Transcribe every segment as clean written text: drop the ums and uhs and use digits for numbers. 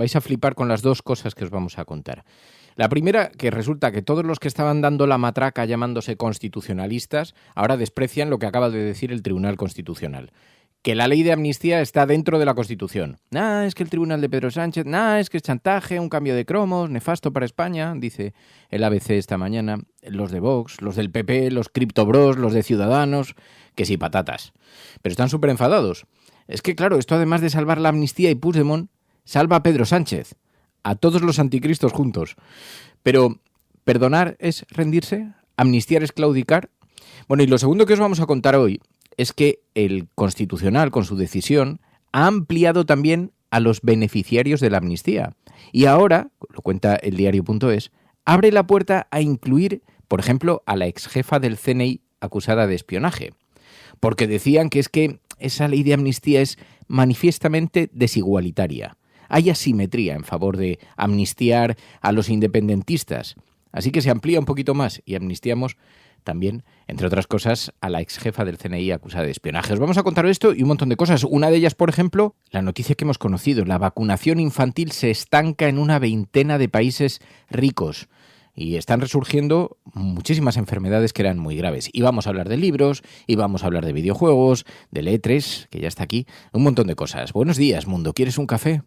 vais a flipar con las dos cosas que os vamos a contar. La primera, que resulta que todos los que estaban dando la matraca llamándose constitucionalistas, ahora desprecian lo que acaba de decir el Tribunal Constitucional. Que la ley de amnistía está dentro de la Constitución. Es que el tribunal de Pedro Sánchez, es que es chantaje, un cambio de cromos, nefasto para España, dice el ABC esta mañana. Los de Vox, los del PP, los criptobros, los de Ciudadanos, que sí, patatas. Pero están súper enfadados. Es que, claro, esto además de salvar la amnistía y Puigdemont, salva a Pedro Sánchez. A todos los anticristos juntos. Pero, ¿perdonar es rendirse? ¿Amnistiar es claudicar? Bueno, y lo segundo que os vamos a contar hoy es que el Constitucional, con su decisión, ha ampliado también a los beneficiarios de la amnistía. Y ahora, lo cuenta el diario.es, abre la puerta a incluir, por ejemplo, a la exjefa del CNI acusada de espionaje. Porque decían que es que esa ley de amnistía es manifiestamente desigualitaria. Hay asimetría en favor de amnistiar a los independentistas. Así que se amplía un poquito más y amnistiamos también, entre otras cosas, a la exjefa del CNI acusada de espionaje. Os vamos a contar esto y un montón de cosas. Una de ellas, por ejemplo, la noticia que hemos conocido. La vacunación infantil se estanca en una veintena de países ricos. Y están resurgiendo muchísimas enfermedades que eran muy graves. Y vamos a hablar de libros, y vamos a hablar de videojuegos, del E3, que ya está aquí, un montón de cosas. Buenos días, mundo. ¿Quieres un café?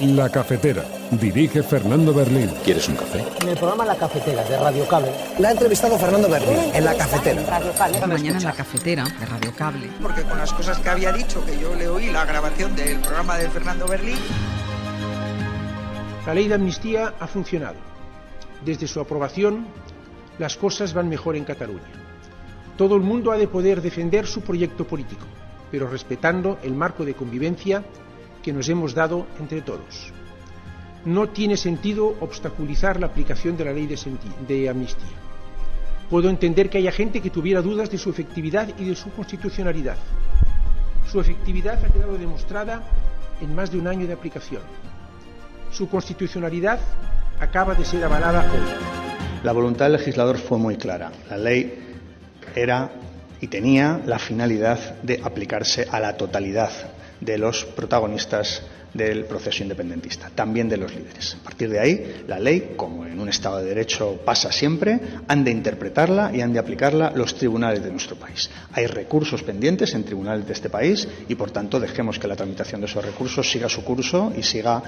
La Cafetera. Dirige Fernando Berlín. ¿Quieres un café? En el programa La Cafetera, de Radio Cable. La ha entrevistado Fernando Berlín en La Cafetera. Esta mañana en La Cafetera, de Radio Cable. Porque con las cosas que había dicho, que yo le oí la grabación del programa de Fernando Berlín. La ley de amnistía ha funcionado. Desde su aprobación, las cosas van mejor en Cataluña. Todo el mundo ha de poder defender su proyecto político, pero respetando el marco de convivencia que nos hemos dado entre todos. No tiene sentido obstaculizar la aplicación de la ley de amnistía. Puedo entender que haya gente que tuviera dudas de su efectividad y de su constitucionalidad. Su efectividad ha quedado demostrada en más de un año de aplicación. Su constitucionalidad acaba de ser avalada hoy. La voluntad del legislador fue muy clara. La ley era y tenía la finalidad de aplicarse a la totalidad de los protagonistas del proceso independentista, también de los líderes. A partir de ahí, la ley, como en un Estado de Derecho pasa siempre, han de interpretarla y han de aplicarla los tribunales de nuestro país. Hay recursos pendientes en tribunales de este país y, por tanto, dejemos que la tramitación de esos recursos siga su curso y siga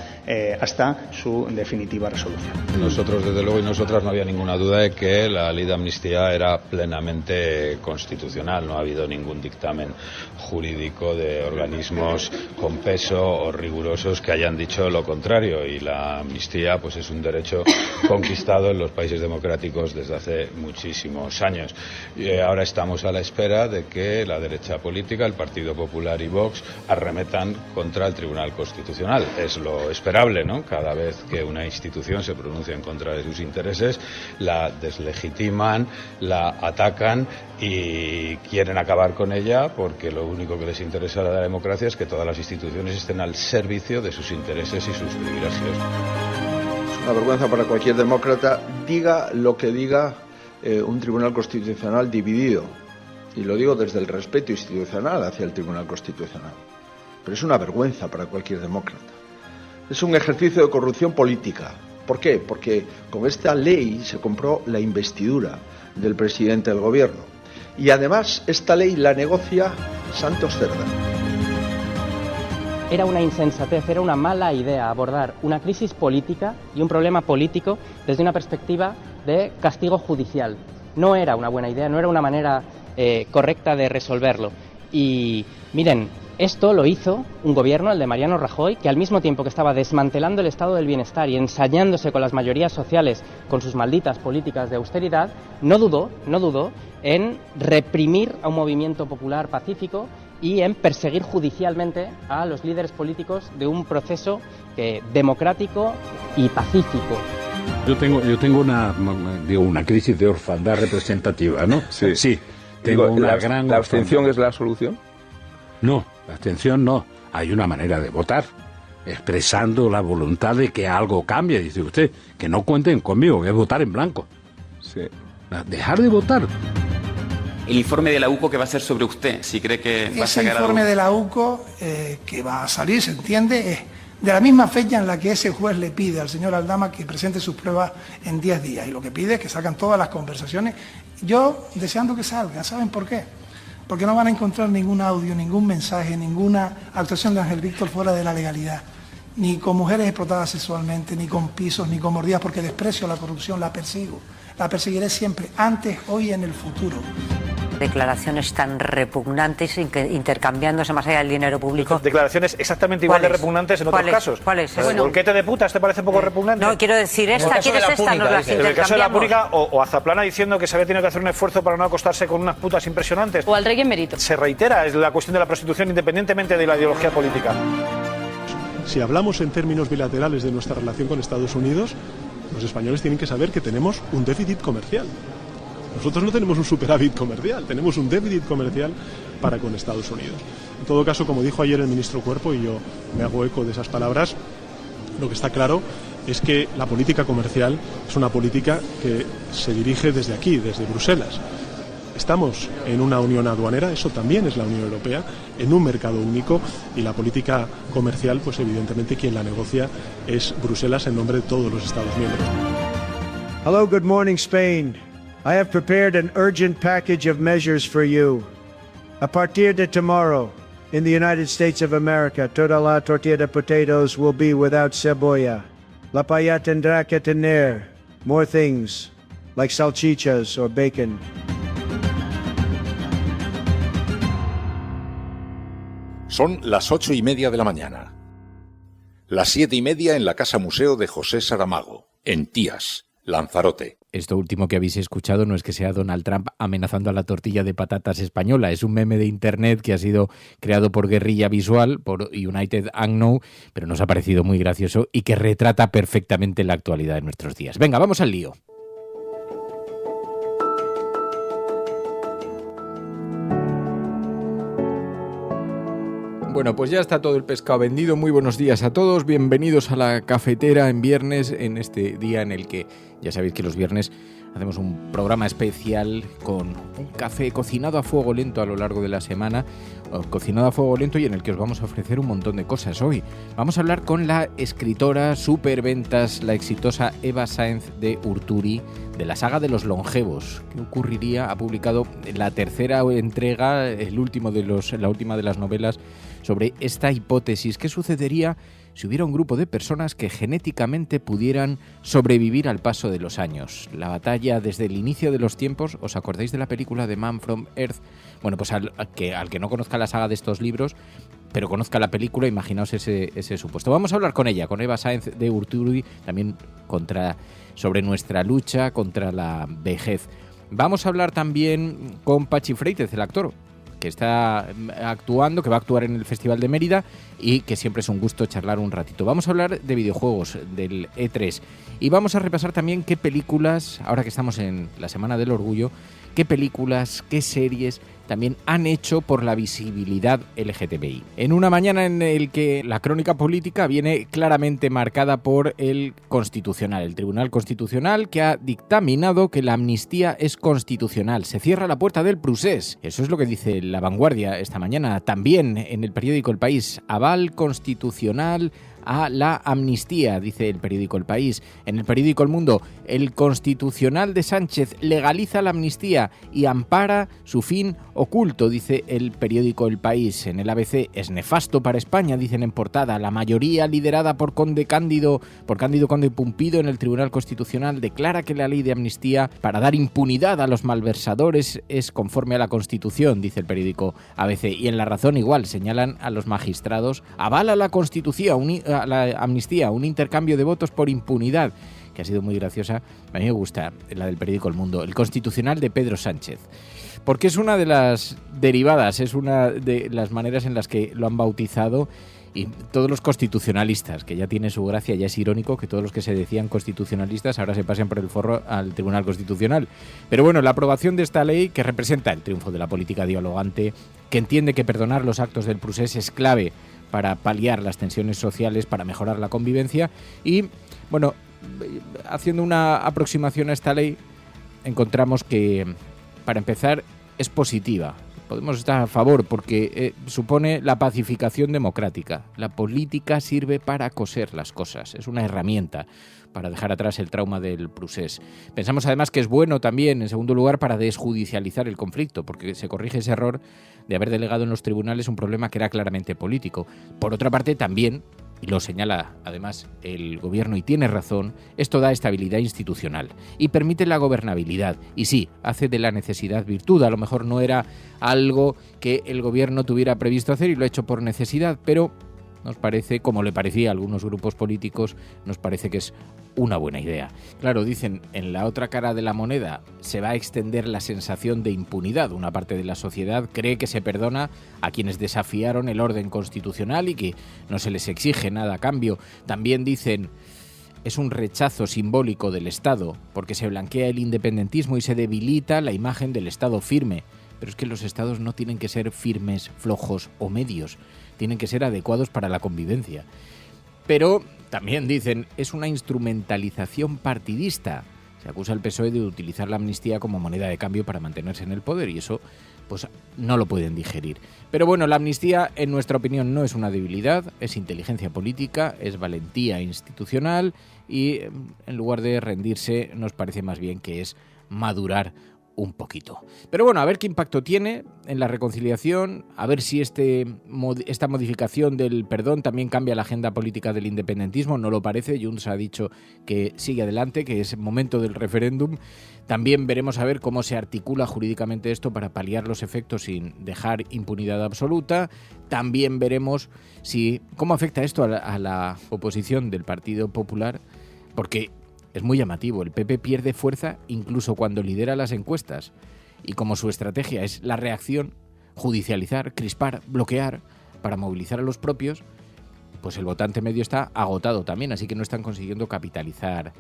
hasta su definitiva resolución. Nosotros, desde luego, y nosotras no había ninguna duda de que la ley de amnistía era plenamente constitucional. No ha habido ningún dictamen jurídico de organismos con peso o rigurosos que hayan dicho lo contrario, y la amnistía pues es un derecho conquistado en los países democráticos desde hace muchísimos años. Y ahora estamos a la espera de que la derecha política, el Partido Popular y Vox, arremetan contra el Tribunal Constitucional. Es lo esperable, ¿no? Cada vez que una institución se pronuncia en contra de sus intereses, la deslegitiman, la atacan y quieren acabar con ella, porque lo único que les interesa a la democracia es que todas las instituciones estén al servicio de sus intereses y sus privilegios. Es una vergüenza para cualquier demócrata, diga lo que diga un Tribunal Constitucional dividido. Y lo digo desde el respeto institucional hacia el Tribunal Constitucional. Pero es una vergüenza para cualquier demócrata. Es un ejercicio de corrupción política. ¿Por qué? Porque con esta ley se compró la investidura del presidente del gobierno. Y además esta ley la negocia Santos Cerdá. Era una insensatez, era una mala idea abordar una crisis política y un problema político desde una perspectiva de castigo judicial. No era una buena idea, no era una manera correcta de resolverlo. Y miren, esto lo hizo un gobierno, el de Mariano Rajoy, que al mismo tiempo que estaba desmantelando el estado del bienestar y ensañándose con las mayorías sociales con sus malditas políticas de austeridad, no dudó en reprimir a un movimiento popular pacífico y en perseguir judicialmente a los líderes políticos de un proceso democrático y pacífico. Yo tengo una crisis de orfandad representativa, ¿no? Sí. Tengo una gran... ¿La abstención es la solución? No, la abstención no. Hay una manera de votar, expresando la voluntad de que algo cambie. Dice usted, que no cuenten conmigo, que es votar en blanco. Sí. Dejar de votar. el informe de la UCO que va a ser sobre usted, si cree que va a sacar algo. Ese informe de la UCO que va a salir, se entiende, es de la misma fecha en la que ese juez le pide al señor Aldama que presente sus pruebas en 10 días. Y lo que pide es que salgan todas las conversaciones. Yo deseando que salgan, ¿saben por qué? Porque no van a encontrar ningún audio, ningún mensaje, ninguna actuación de Ángel Víctor fuera de la legalidad. Ni con mujeres explotadas sexualmente, ni con pisos, ni con mordidas, porque desprecio la corrupción, la persigo. La perseguiré siempre, antes, hoy y en el futuro. Declaraciones tan repugnantes, intercambiándose más allá del dinero público. Declaraciones exactamente igual de repugnantes en otros casos. ¿Cuál es? ¿El bolquete de putas te parece poco repugnante? No, quiero decir esta. ¿Quién es esta? Nos las en el caso de la Púnica, o Azaplana diciendo que se había tenido que hacer un esfuerzo para no acostarse con unas putas impresionantes. O al rey emérito. Se reitera la cuestión de la prostitución independientemente de la ideología política. Si hablamos en términos bilaterales de nuestra relación con Estados Unidos, los españoles tienen que saber que tenemos un déficit comercial. Nosotros no tenemos un superávit comercial, tenemos un déficit comercial para con Estados Unidos. En todo caso, como dijo ayer el ministro Cuerpo, y yo me hago eco de esas palabras, lo que está claro es que la política comercial es una política que se dirige desde aquí, desde Bruselas. Estamos en una unión aduanera, eso también es la Unión Europea, en un mercado único, y la política comercial, pues evidentemente quien la negocia es Bruselas en nombre de todos los Estados miembros. Hello, good morning, Spain. I have prepared an urgent package of measures for you. A partir de tomorrow, in the United States of America, toda la tortilla de potatoes will be without cebolla. La paella tendrá que tener more things, like salchichas or bacon. Son las 8:30 de la mañana. Las 7:30 en la Casa Museo de José Saramago, en Tías, Lanzarote. Esto último que habéis escuchado no es que sea Donald Trump amenazando a la tortilla de patatas española, es un meme de internet que ha sido creado por Guerrilla Visual, por United Unknown, pero nos ha parecido muy gracioso y que retrata perfectamente la actualidad de nuestros días. Venga, vamos al lío. Bueno, pues ya está todo el pescado vendido. Muy buenos días a todos. Bienvenidos a la cafetera en viernes, en este día en el que ya sabéis que los viernes hacemos un programa especial con un café cocinado a fuego lento a lo largo de la semana, cocinado a fuego lento, y en el que os vamos a ofrecer un montón de cosas. Hoy vamos a hablar con la escritora superventas, la exitosa Eva Sáenz de Urturi, de la saga de los longevos. ¿Qué ocurriría? Ha publicado la tercera entrega, la última de las novelas sobre esta hipótesis. ¿Qué sucedería si hubiera un grupo de personas que genéticamente pudieran sobrevivir al paso de los años? La batalla desde el inicio de los tiempos. ¿Os acordáis de la película de Man from Earth? Bueno, pues al que no conozca la saga de estos libros, pero conozca la película, imaginaos ese supuesto. Vamos a hablar con ella, con Eva Sáenz de Urturi, también sobre nuestra lucha contra la vejez. Vamos a hablar también con Pachi Freites, el actor, que está actuando, que va a actuar en el Festival de Mérida y que siempre es un gusto charlar un ratito. Vamos a hablar de videojuegos, del E3, y vamos a repasar también qué películas, ahora que estamos en la Semana del Orgullo, qué películas, qué series también han hecho por la visibilidad LGTBI. En una mañana en el que la crónica política viene claramente marcada por el Constitucional, el Tribunal Constitucional, que ha dictaminado que la amnistía es constitucional. Se cierra la puerta del procés. Eso es lo que dice La Vanguardia esta mañana. También en el periódico El País, aval constitucional a la amnistía, dice el periódico El País. En el periódico El Mundo, el Constitucional de Sánchez legaliza la amnistía y ampara su fin oculto, dice el periódico El País. En el ABC, es nefasto para España, dicen en portada. La mayoría liderada por Cándido Conde Pumpido en el Tribunal Constitucional declara que la ley de amnistía para dar impunidad a los malversadores es conforme a la Constitución, dice el periódico ABC. Y en La Razón igual, señalan a los magistrados, avala la Constitución, la amnistía, un intercambio de votos por impunidad, que ha sido muy graciosa. A mí me gusta la del periódico El Mundo, el Constitucional de Pedro Sánchez, porque es una de las derivadas, es una de las maneras en las que lo han bautizado, y todos los constitucionalistas, que ya tiene su gracia, ya es irónico que todos los que se decían constitucionalistas ahora se pasen por el forro al Tribunal Constitucional. Pero bueno, la aprobación de esta ley, que representa el triunfo de la política dialogante, que entiende que perdonar los actos del procés es clave para paliar las tensiones sociales, para mejorar la convivencia, y bueno, haciendo una aproximación a esta ley, encontramos que, para empezar, es positiva. Podemos estar a favor porque supone la pacificación democrática. La política sirve para coser las cosas, es una herramienta para dejar atrás el trauma del procés. Pensamos además que es bueno también, en segundo lugar, para desjudicializar el conflicto, porque se corrige ese error de haber delegado en los tribunales un problema que era claramente político. Por otra parte, también, y lo señala además el gobierno y tiene razón, esto da estabilidad institucional y permite la gobernabilidad. Y sí, hace de la necesidad virtud. A lo mejor no era algo que el gobierno tuviera previsto hacer y lo ha hecho por necesidad, pero nos parece, como le parecía a algunos grupos políticos, nos parece que es una buena idea. Claro, dicen, en la otra cara de la moneda se va a extender la sensación de impunidad. Una parte de la sociedad cree que se perdona a quienes desafiaron el orden constitucional y que no se les exige nada a cambio. También dicen, es un rechazo simbólico del Estado, porque se blanquea el independentismo y se debilita la imagen del Estado firme. Pero es que los Estados no tienen que ser firmes, flojos o medios, tienen que ser adecuados para la convivencia. Pero también dicen, es una instrumentalización partidista. Se acusa al PSOE de utilizar la amnistía como moneda de cambio para mantenerse en el poder y eso pues no lo pueden digerir. Pero bueno, la amnistía, en nuestra opinión, no es una debilidad, es inteligencia política, es valentía institucional y en lugar de rendirse nos parece más bien que es madurar un poquito. Pero bueno, a ver qué impacto tiene en la reconciliación, a ver si esta modificación del perdón también cambia la agenda política del independentismo. No lo parece, Junts ha dicho que sigue adelante, que es momento del referéndum. También veremos a ver cómo se articula jurídicamente esto para paliar los efectos sin dejar impunidad absoluta. También veremos cómo afecta esto a la oposición del Partido Popular, porque es muy llamativo, el PP pierde fuerza incluso cuando lidera las encuestas y como su estrategia es la reacción, judicializar, crispar, bloquear para movilizar a los propios, pues el votante medio está agotado también, así que no están consiguiendo capitalizar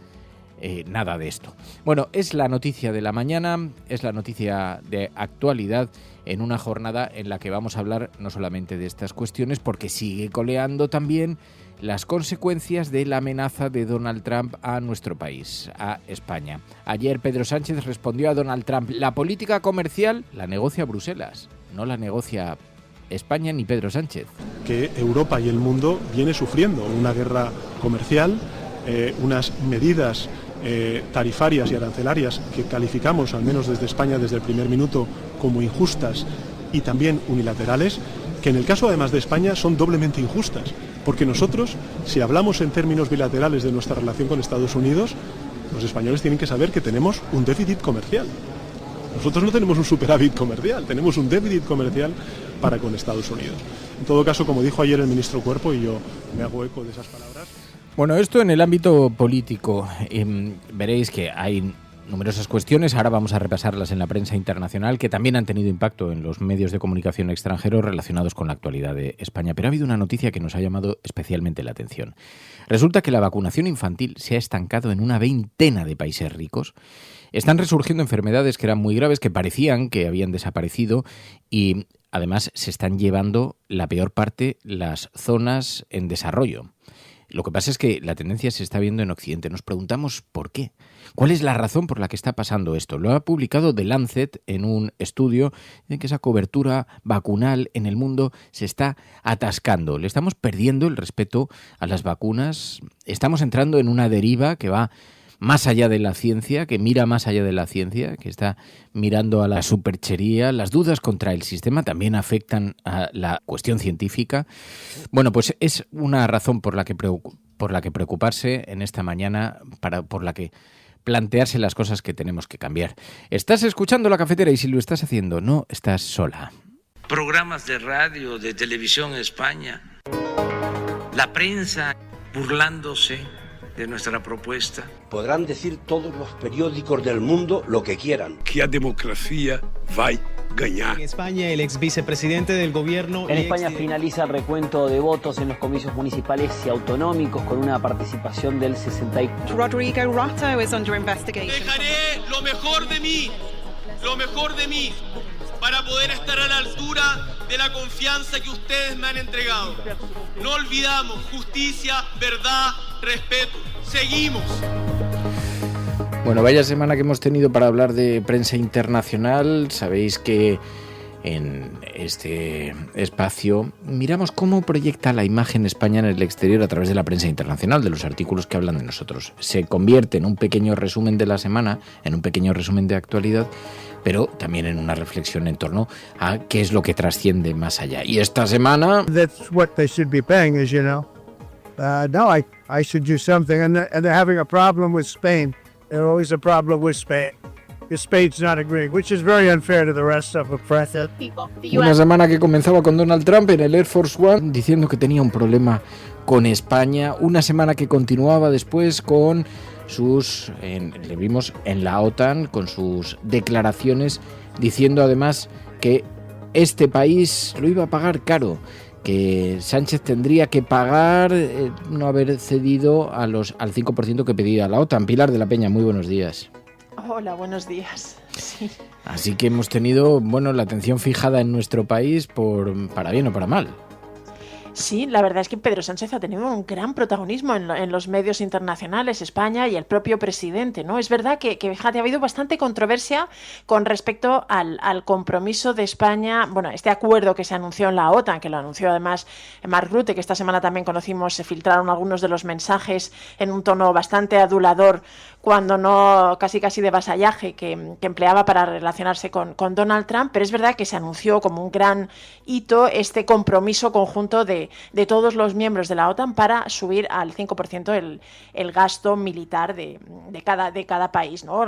nada de esto. Bueno, es la noticia de la mañana, es la noticia de actualidad en una jornada en la que vamos a hablar no solamente de estas cuestiones, porque sigue coleando también las consecuencias de la amenaza de Donald Trump a nuestro país, a España. Ayer Pedro Sánchez respondió a Donald Trump, la política comercial la negocia Bruselas, no la negocia España ni Pedro Sánchez. Que Europa y el mundo viene sufriendo una guerra comercial, unas medidas tarifarias y arancelarias que calificamos, al menos desde España, desde el primer minuto, como injustas y también unilaterales, que en el caso además de España son doblemente injustas, porque nosotros, si hablamos en términos bilaterales de nuestra relación con Estados Unidos, los españoles tienen que saber que tenemos un déficit comercial. Nosotros no tenemos un superávit comercial, tenemos un déficit comercial para con Estados Unidos. En todo caso, como dijo ayer el ministro Cuerpo, y yo me hago eco de esas palabras. Bueno, esto en el ámbito político, veréis que hay numerosas cuestiones, ahora vamos a repasarlas en la prensa internacional, que también han tenido impacto en los medios de comunicación extranjeros relacionados con la actualidad de España. Pero ha habido una noticia que nos ha llamado especialmente la atención. Resulta que la vacunación infantil se ha estancado en una veintena de países ricos. Están resurgiendo enfermedades que eran muy graves, que parecían que habían desaparecido y además se están llevando la peor parte las zonas en desarrollo. Lo que pasa es que la tendencia se está viendo en Occidente. Nos preguntamos por qué. ¿Cuál es la razón por la que está pasando esto? Lo ha publicado The Lancet en un estudio en que esa cobertura vacunal en el mundo se está atascando. Le estamos perdiendo el respeto a las vacunas. Estamos entrando en una deriva que va más allá de la ciencia, que mira más allá de la ciencia, que está mirando a la superchería. Las dudas contra el sistema también afectan a la cuestión científica. Bueno, pues es una razón por la que preocuparse en esta mañana, por la que plantearse las cosas que tenemos que cambiar. Estás escuchando La Cafetera y si lo estás haciendo, no estás sola. Programas de radio, de televisión en España, la prensa burlándose de nuestra propuesta. Podrán decir todos los periódicos del mundo lo que quieran. Que a democracia va a ganar. En España, el ex vicepresidente del gobierno... En España finaliza el recuento de votos en los comicios municipales y autonómicos con una participación del 64%. Rodrigo Rato is under investigation. Dejaré lo mejor de mí, para poder estar a la altura de la confianza que ustedes me han entregado. No olvidamos justicia, verdad, respeto. Seguimos. Bueno, vaya semana que hemos tenido para hablar de prensa internacional. Sabéis que en este espacio miramos cómo proyecta la imagen España en el exterior a través de la prensa internacional, de los artículos que hablan de nosotros. Se convierte en un pequeño resumen de la semana, en un pequeño resumen de actualidad, pero también en una reflexión en torno a qué es lo que trasciende más allá. Y esta semana... That's what they should be paying, as you know. No, I should do something, and they're having a problem with Spain. There's always a problem with Spain. Spain's not agreeing, which is very unfair to the rest of the press. Una semana que comenzaba con Donald Trump en el Air Force One diciendo que tenía un problema con España. Una semana que continuaba después con le vimos en la OTAN, con sus declaraciones diciendo además que este país lo iba a pagar caro, que Sánchez tendría que pagar no haber cedido al 5% que pedía la OTAN. Pilar de la Peña, muy buenos días. Hola, buenos días. Sí. Así que hemos tenido, la atención fijada en nuestro país para bien o para mal. Sí, la verdad es que Pedro Sánchez ha tenido un gran protagonismo en los medios internacionales, España y el propio presidente, ¿no? Es verdad que fíjate, ha habido bastante controversia con respecto al compromiso de España, este acuerdo que se anunció en la OTAN, que lo anunció además Mark Rutte, que esta semana también conocimos, se filtraron algunos de los mensajes en un tono bastante adulador, cuando no casi de vasallaje que empleaba para relacionarse con Donald Trump, pero es verdad que se anunció como un gran hito este compromiso conjunto de todos los miembros de la OTAN para subir al 5% el gasto militar de cada país, ¿no?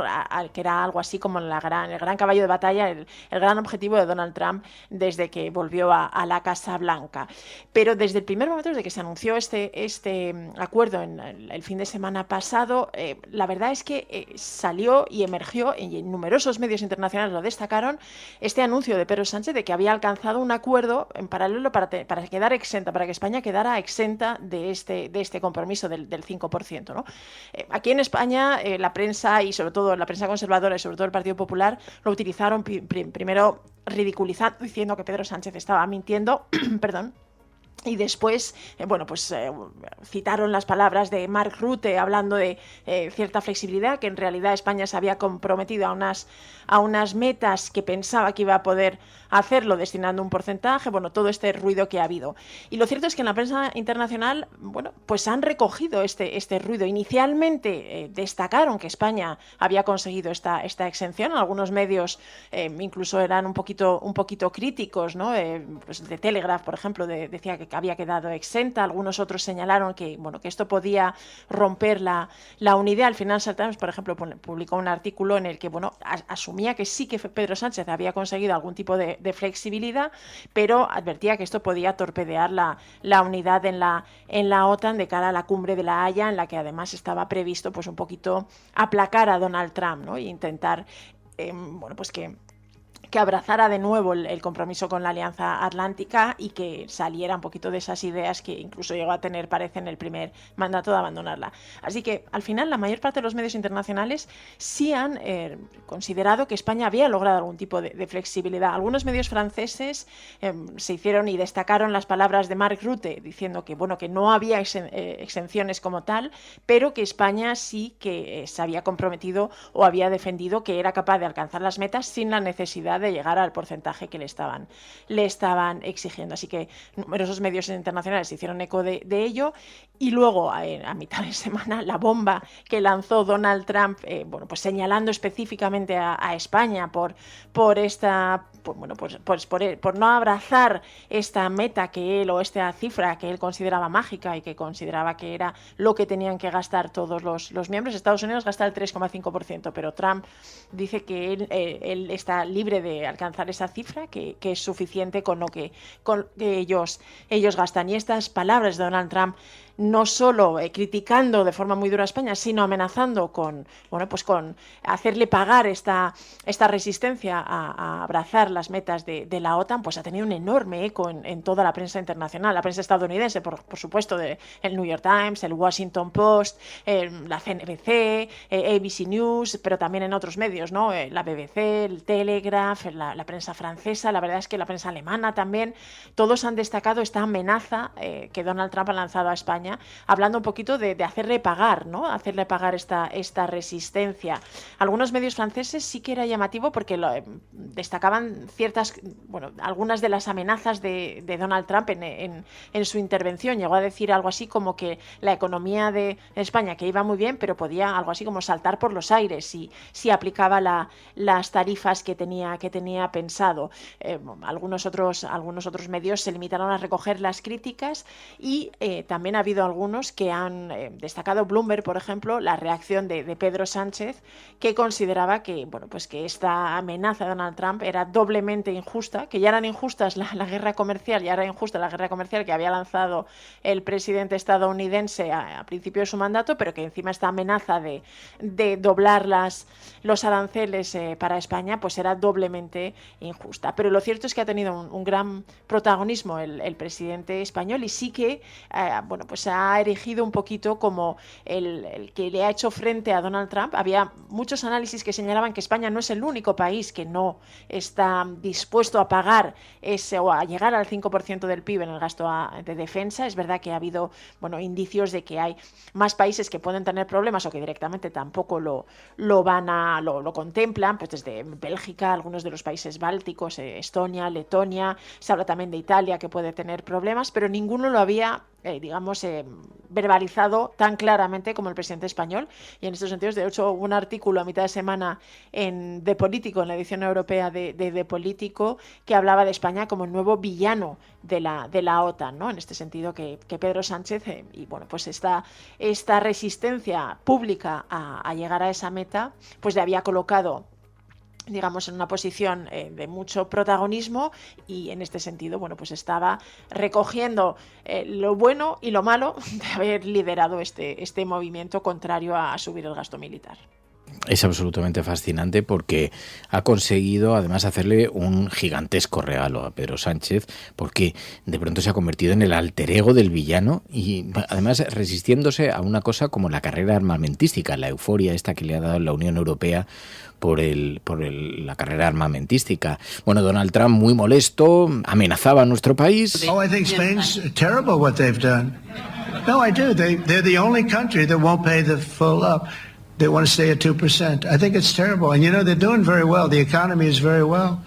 Que era algo así como el gran caballo de batalla, el gran objetivo de Donald Trump desde que volvió a la Casa Blanca. Pero desde el primer momento, desde que se anunció este acuerdo en el fin de semana pasado, la verdad es que salió y emergió, y en numerosos medios internacionales lo destacaron, este anuncio de Pedro Sánchez de que había alcanzado un acuerdo en paralelo para quedar exenta, para que España quedara exenta de este compromiso del 5%, ¿no? Aquí en España la prensa, y sobre todo la prensa conservadora y sobre todo el Partido Popular, lo utilizaron primero ridiculizando, diciendo que Pedro Sánchez estaba mintiendo, perdón. Y después, citaron las palabras de Mark Rutte hablando de cierta flexibilidad, que en realidad España se había comprometido a unas metas que pensaba que iba a poder hacerlo destinando un porcentaje, todo este ruido que ha habido. Y lo cierto es que en la prensa internacional, han recogido este ruido. Inicialmente destacaron que España había conseguido esta exención. Algunos medios incluso eran un poquito críticos, ¿no? The Telegraph, por ejemplo, decía que había quedado exenta. Algunos otros señalaron que esto podía romper la unidad. El Financial Times, por ejemplo, publicó un artículo en el que asumía que sí que Pedro Sánchez había conseguido algún tipo de flexibilidad, pero advertía que esto podía torpedear la unidad en la OTAN de cara a la cumbre de La Haya, en la que además estaba previsto un poquito aplacar a Donald Trump, ¿no? E intentar que abrazara de nuevo el compromiso con la Alianza Atlántica y que saliera un poquito de esas ideas que incluso llegó a tener, parece, en el primer mandato de abandonarla. Así que, al final, la mayor parte de los medios internacionales sí han considerado que España había logrado algún tipo de flexibilidad. Algunos medios franceses se hicieron y destacaron las palabras de Mark Rutte, diciendo que no había exenciones como tal, pero que España sí que se había comprometido o había defendido que era capaz de alcanzar las metas sin la necesidad de llegar al porcentaje que le estaban exigiendo. Así que numerosos medios internacionales se hicieron eco de ello, y luego a mitad de semana la bomba que lanzó Donald Trump, señalando específicamente a España por no abrazar esta meta o esta cifra que él consideraba mágica y que consideraba que era lo que tenían que gastar todos los miembros. Estados Unidos gasta el 3,5%, pero Trump dice que él está libre de alcanzar esa cifra, que es suficiente con lo que ellos gastan. Y estas palabras de Donald Trump, no solo criticando de forma muy dura a España, sino amenazando con hacerle pagar esta resistencia a abrazar las metas de la OTAN, ha tenido un enorme eco en toda la prensa internacional, la prensa estadounidense, por supuesto, el New York Times, el Washington Post, la CNBC, ABC News, pero también en otros medios, ¿no? La BBC, el Telegraph, la prensa francesa, la verdad es que la prensa alemana también, todos han destacado esta amenaza que Donald Trump ha lanzado a España España, hablando un poquito de hacerle pagar, ¿no? Hacerle pagar esta resistencia. Algunos medios franceses sí que era llamativo porque destacaban algunas de las amenazas de Donald Trump en su intervención. Llegó a decir algo así como que la economía de España, que iba muy bien, pero podía algo así como saltar por los aires si aplicaba las tarifas que tenía pensado. Algunos otros medios se limitaron a recoger las críticas y también ha habido algunos que han destacado, Bloomberg, por ejemplo, la reacción de Pedro Sánchez, que consideraba que esta amenaza de Donald Trump era doblemente injusta, que ya eran injustas la guerra comercial, ya era injusta la guerra comercial que había lanzado el presidente estadounidense a principio de su mandato, pero que encima esta amenaza de doblar los aranceles para España pues era doblemente injusta. Pero lo cierto es que ha tenido un gran protagonismo el presidente español y sí que se ha erigido un poquito como el que le ha hecho frente a Donald Trump. Había muchos análisis que señalaban que España no es el único país que no está dispuesto a pagar o a llegar al 5% del PIB en el gasto de defensa. Es verdad que ha habido indicios de que hay más países que pueden tener problemas o que directamente tampoco lo contemplan, pues desde Bélgica, algunos de los países bálticos, Estonia, Letonia, se habla también de Italia que puede tener problemas, pero ninguno lo había verbalizado tan claramente como el presidente español. Y en estos sentidos, de hecho, hubo un artículo a mitad de semana en The Politico, en la edición europea de The Politico, que hablaba de España como el nuevo villano de la OTAN, ¿no? En este sentido que Pedro Sánchez esta resistencia pública a llegar a esa meta pues le había colocado en una posición de mucho protagonismo y en este sentido, estaba recogiendo lo bueno y lo malo de haber liderado este movimiento contrario a subir el gasto militar. Es absolutamente fascinante porque ha conseguido además hacerle un gigantesco regalo a Pedro Sánchez, porque de pronto se ha convertido en el alter ego del villano y además resistiéndose a una cosa como la carrera armamentística, la euforia esta que le ha dado la Unión Europea por la carrera armamentística. Donald Trump, muy molesto, amenazaba a nuestro país. Oh, I think Spain's terrible what they've done. No, I do. They're the only country that won't pay the full up. They want to stay at 2%. I think it's terrible. And they're doing very well. The economy is very well.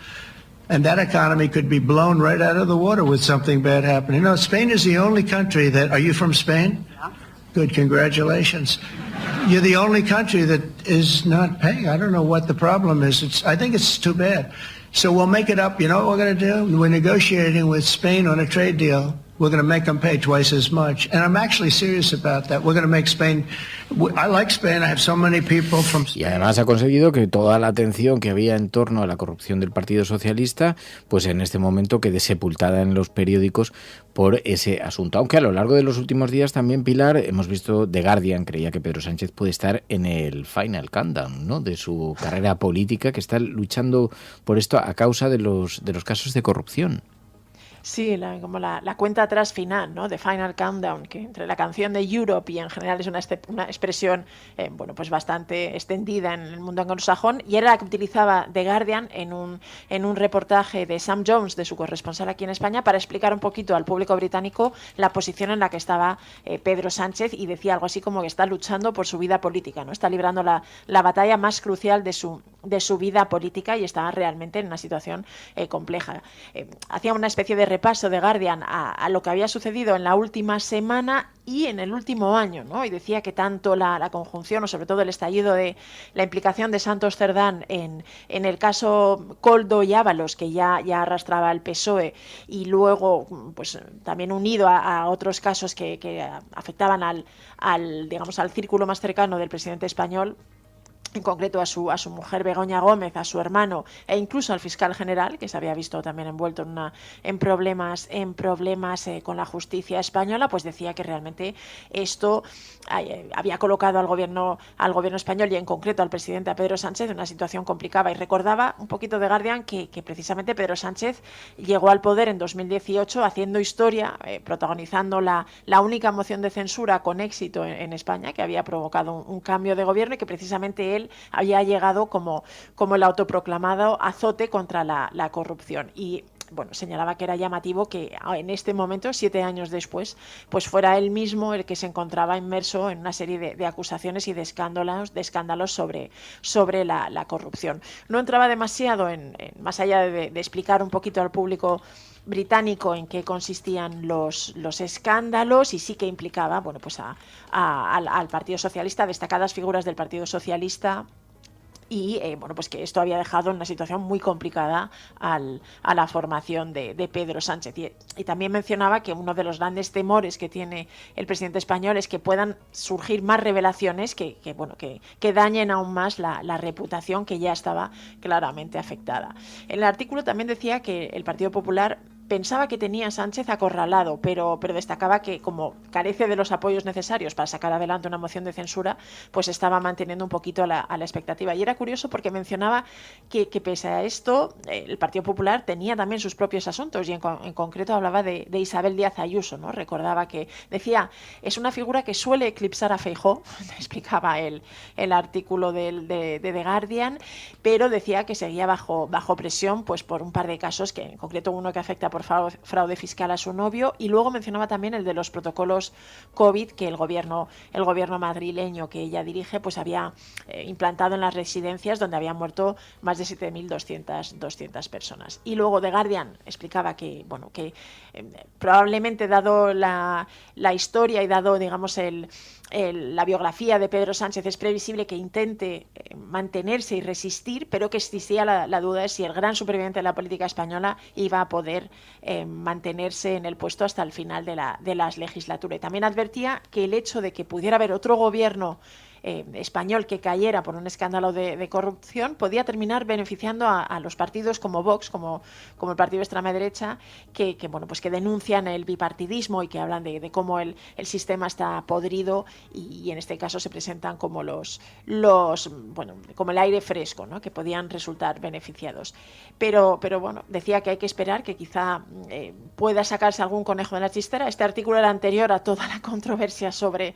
And that economy could be blown right out of the water with something bad happening. Spain is the only country that... Are you from Spain? Yeah. Good, congratulations. You're the only country that is not paying. I don't know what the problem is. I think it's too bad. So we'll make it up. You know what we're going to do? We're negotiating with Spain on a trade deal. We're going to make them pay twice as much. And I'm actually serious about that. We're going to make Spain... I like Spain. I have so many people from... Y además ha conseguido que toda la atención que había en torno a la corrupción del Partido Socialista, pues en este momento quede sepultada en los periódicos por ese asunto. Aunque a lo largo de los últimos días también, Pilar, hemos visto The Guardian creía que Pedro Sánchez puede estar en el final countdown, ¿no?, de su carrera política, que está luchando por esto a causa de los casos de corrupción. Sí, como la cuenta atrás final, ¿no? The Final Countdown, que entre la canción de Europe y en general es una expresión bastante extendida en el mundo anglosajón, y era la que utilizaba The Guardian en un reportaje de Sam Jones, de su corresponsal aquí en España, para explicar un poquito al público británico la posición en la que estaba Pedro Sánchez, y decía algo así como que está luchando por su vida política, ¿no? Está librando la batalla más crucial de su vida política y está realmente en una situación compleja. Hacía una especie de repaso de Guardian a lo que había sucedido en la última semana y en el último año, ¿no? Y decía que tanto la conjunción o sobre todo el estallido de la implicación de Santos Cerdán en el caso Koldo y Ábalos, que ya arrastraba el PSOE, y luego pues también unido a otros casos que afectaban al círculo más cercano del presidente español, en concreto a su mujer Begoña Gómez, a su hermano e incluso al fiscal general, que se había visto también envuelto en problemas con la justicia española, pues decía que realmente esto había colocado al gobierno español y en concreto al presidente, a Pedro Sánchez, en una situación complicada. Y recordaba un poquito de Guardian que precisamente Pedro Sánchez llegó al poder en 2018 haciendo historia, protagonizando la única moción de censura con éxito en España, que había provocado un cambio de gobierno, y que precisamente él había llegado como el autoproclamado azote contra la corrupción. Y bueno, señalaba que era llamativo que en este momento, 7 años después, pues fuera él mismo el que se encontraba inmerso en una serie de acusaciones y de escándalos sobre la corrupción. No entraba demasiado en más allá de explicar un poquito al público británico en qué consistían los escándalos, y sí que implicaba, bueno, pues al Partido Socialista, destacadas figuras del Partido Socialista, y bueno, pues que esto había dejado en una situación muy complicada a la formación de Pedro Sánchez. Y también mencionaba que uno de los grandes temores que tiene el presidente español es que puedan surgir más revelaciones que dañen aún más la reputación que ya estaba claramente afectada. En el artículo también decía que el Partido Popular pensaba que tenía a Sánchez acorralado, pero destacaba que como carece de los apoyos necesarios para sacar adelante una moción de censura, pues estaba manteniendo un poquito a la expectativa. Y era curioso porque mencionaba que pese a esto, el Partido Popular tenía también sus propios asuntos, y en concreto hablaba de Isabel Díaz Ayuso, ¿no? Recordaba que decía, es una figura que suele eclipsar a Feijóo, explicaba el artículo de The Guardian, pero decía que seguía bajo presión, pues por un par de casos, que en concreto uno que afecta por fraude fiscal a su novio, y luego mencionaba también el de los protocolos COVID que el gobierno madrileño que ella dirige pues había implantado en las residencias donde habían muerto más de 7.200 personas. Y luego The Guardian explicaba que probablemente, dado la historia y dado, digamos, la biografía de Pedro Sánchez, es previsible que intente mantenerse y resistir, pero que existía la duda de si el gran superviviente de la política española iba a poder mantenerse en el puesto hasta el final de la legislatura. Y también advertía que el hecho de que pudiera haber otro gobierno español que cayera por un escándalo de corrupción podía terminar beneficiando a los partidos como Vox, como el partido de extrema derecha, que denuncian el bipartidismo y que hablan de cómo el sistema está podrido, y en este caso se presentan como como el aire fresco, ¿no? Que podían resultar beneficiados. Pero bueno, decía que hay que esperar, que quizá pueda sacarse algún conejo de la chistera. Este artículo era anterior a toda la controversia sobre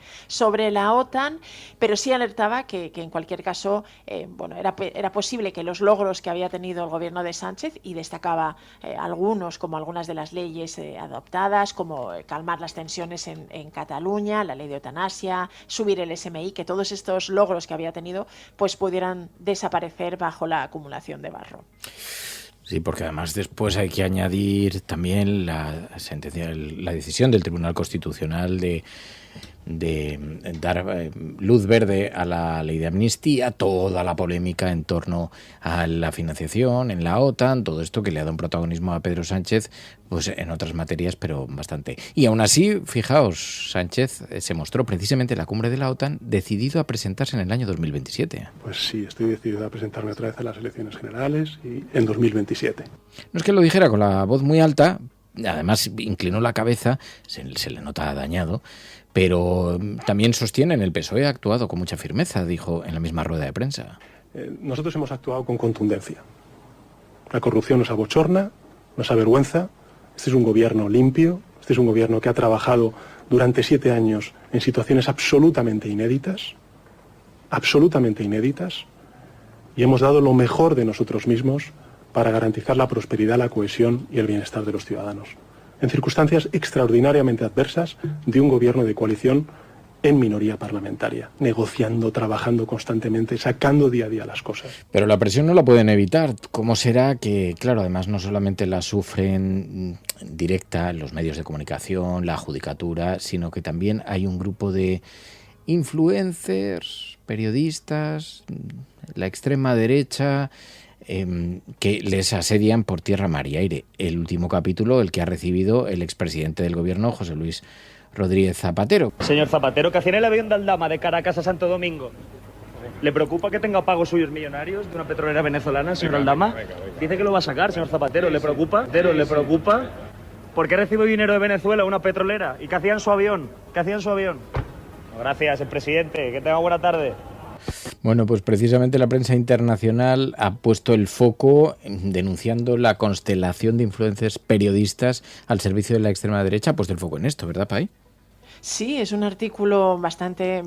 la OTAN, pero sí alertaba que en cualquier caso era posible que los logros que había tenido el gobierno de Sánchez, y destacaba algunas de las leyes adoptadas, como calmar las tensiones en Cataluña, la ley de eutanasia, subir el SMI, que todos estos logros que había tenido pues pudieran desaparecer bajo la acumulación de barro. Sí, porque además después hay que añadir también la decisión del Tribunal Constitucional de dar luz verde a la ley de amnistía, toda la polémica en torno a la financiación en la OTAN, todo esto que le ha dado un protagonismo a Pedro Sánchez, pues en otras materias, pero bastante. Y aún así, fijaos, Sánchez se mostró precisamente en la cumbre de la OTAN decidido a presentarse en el año 2027. Pues sí, estoy decidido a presentarme otra vez a las elecciones generales y en 2027. No es que lo dijera con la voz muy alta, además inclinó la cabeza, se le nota dañado, pero también sostiene, en el PSOE ha actuado con mucha firmeza, dijo en la misma rueda de prensa. Nosotros hemos actuado con contundencia. La corrupción nos abochorna, nos avergüenza. Este es un gobierno limpio, este es un gobierno que ha trabajado durante 7 años en situaciones absolutamente inéditas, y hemos dado lo mejor de nosotros mismos para garantizar la prosperidad, la cohesión y el bienestar de los ciudadanos, en circunstancias extraordinariamente adversas de un gobierno de coalición en minoría parlamentaria, negociando, trabajando constantemente, sacando día a día las cosas. Pero la presión no la pueden evitar. ¿Cómo será que, claro, además no solamente la sufren directa los medios de comunicación, la judicatura, sino que también hay un grupo de influencers, periodistas, la extrema derecha, que les asedian por tierra, mar y aire? El último capítulo, el que ha recibido el expresidente del gobierno, José Luis Rodríguez Zapatero. Señor Zapatero, ¿qué hacía en el avión de Aldama de Caracas a Santo Domingo? ¿Le preocupa que tenga pagos suyos millonarios de una petrolera venezolana, señor Aldama? Dice que lo va a sacar, señor Zapatero. ¿Le preocupa? ¿Le preocupa? ¿Por qué recibe dinero de Venezuela una petrolera? ¿Y qué hacía en su avión? Gracias, el presidente. Que tenga buena tarde. Bueno, pues precisamente la prensa internacional ha puesto el foco denunciando la constelación de influencers periodistas al servicio de la extrema derecha. Ha puesto el foco en esto, ¿verdad, Pai? Sí, es un artículo bastante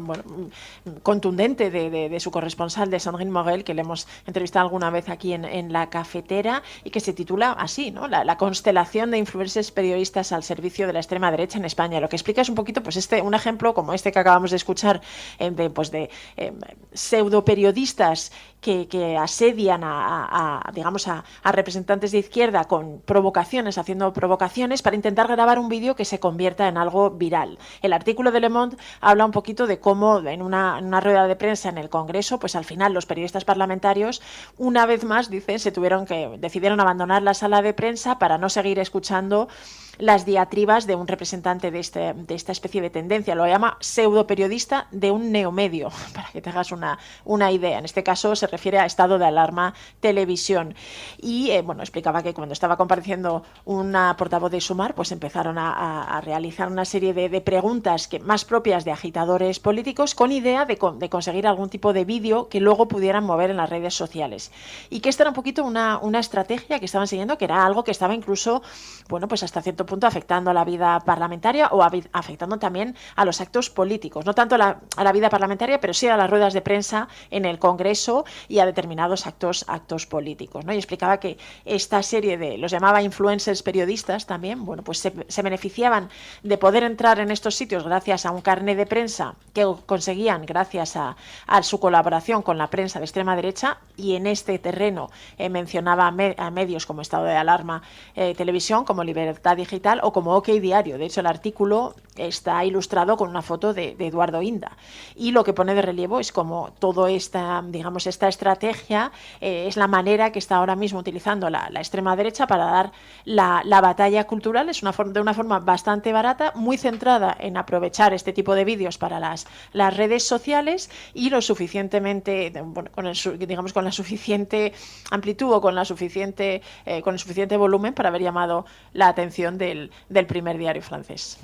contundente de su corresponsal, de Sandrine Morel, que le hemos entrevistado alguna vez aquí en La Cafetera, y que se titula así, ¿no? La constelación de influencers periodistas al servicio de la extrema derecha en España. Lo que explica es un poquito, pues un ejemplo como este que acabamos de escuchar, de pseudo periodistas que asedian a representantes de izquierda con provocaciones, haciendo provocaciones para intentar grabar un vídeo que se convierta en algo viral. El artículo de Le Monde habla un poquito de cómo en una rueda de prensa en el Congreso, pues al final los periodistas parlamentarios, una vez más, dicen, decidieron abandonar la sala de prensa para no seguir escuchando las diatribas de un representante de esta especie de tendencia. Lo llama pseudo periodista de un neomedio, para que te hagas una idea. En este caso se refiere a Estado de Alarma Televisión. Y explicaba que cuando estaba compareciendo una portavoz de Sumar, pues empezaron a realizar una serie de preguntas más propias de agitadores políticos, con idea de conseguir algún tipo de vídeo que luego pudieran mover en las redes sociales. Y que esta era un poquito una estrategia que estaban siguiendo, que era algo que estaba incluso, pues hasta cierto punto afectando a la vida parlamentaria o afectando también a los actos políticos. No tanto a la vida parlamentaria, pero sí a las ruedas de prensa en el Congreso y a determinados actos políticos, ¿no? Y explicaba que esta serie los llamaba influencers periodistas también, pues se beneficiaban de poder entrar en estos sitios gracias a un carnet de prensa que conseguían gracias a su colaboración con la prensa de extrema derecha, y en este terreno mencionaba a medios como Estado de Alarma Televisión, como Libertad Digital o como OK Diario. De hecho, el artículo está ilustrado con una foto de Eduardo Inda, y lo que pone de relieve es como toda esta estrategia es la manera que está ahora mismo utilizando la extrema derecha para dar la batalla cultural. Es de una forma bastante barata, muy centrada en aprovechar este tipo de vídeos para las redes sociales, y lo suficientemente, con la suficiente amplitud o con el suficiente volumen para haber llamado la atención del primer diario francés.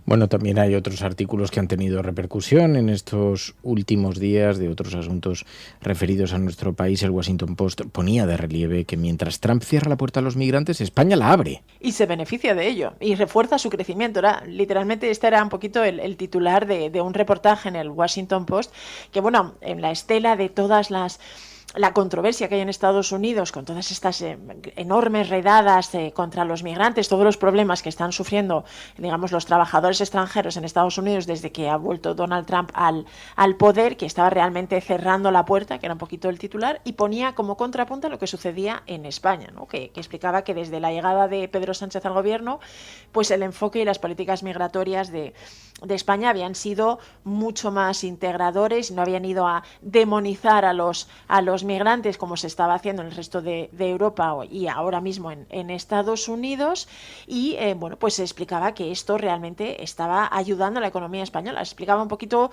Bueno, también hay otros artículos que han tenido repercusión en estos últimos días de otros asuntos referidos a nuestro país. El Washington Post ponía de relieve que mientras Trump cierra la puerta a los migrantes, España la abre. Y se beneficia de ello y refuerza su crecimiento. Literalmente este era un poquito el titular de un reportaje en el Washington Post, que en la estela de todas la controversia que hay en Estados Unidos con todas estas enormes redadas contra los migrantes, todos los problemas que están sufriendo, los trabajadores extranjeros en Estados Unidos desde que ha vuelto Donald Trump al poder, que estaba realmente cerrando la puerta, que era un poquito el titular, y ponía como contrapunto lo que sucedía en España, ¿no? que explicaba que desde la llegada de Pedro Sánchez al gobierno, pues el enfoque y las políticas migratorias de España habían sido mucho más integradores, no habían ido a demonizar a los migrantes como se estaba haciendo en el resto de Europa y ahora mismo en Estados Unidos, y pues se explicaba que esto realmente estaba ayudando a la economía española. Explicaba un poquito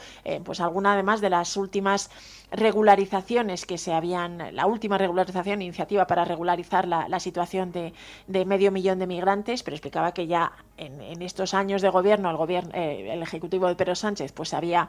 alguna además de las últimas regularizaciones la última regularización, iniciativa para regularizar la situación de 500.000 de migrantes, pero explicaba que ya en estos años de gobierno el Ejecutivo de Pedro Sánchez pues había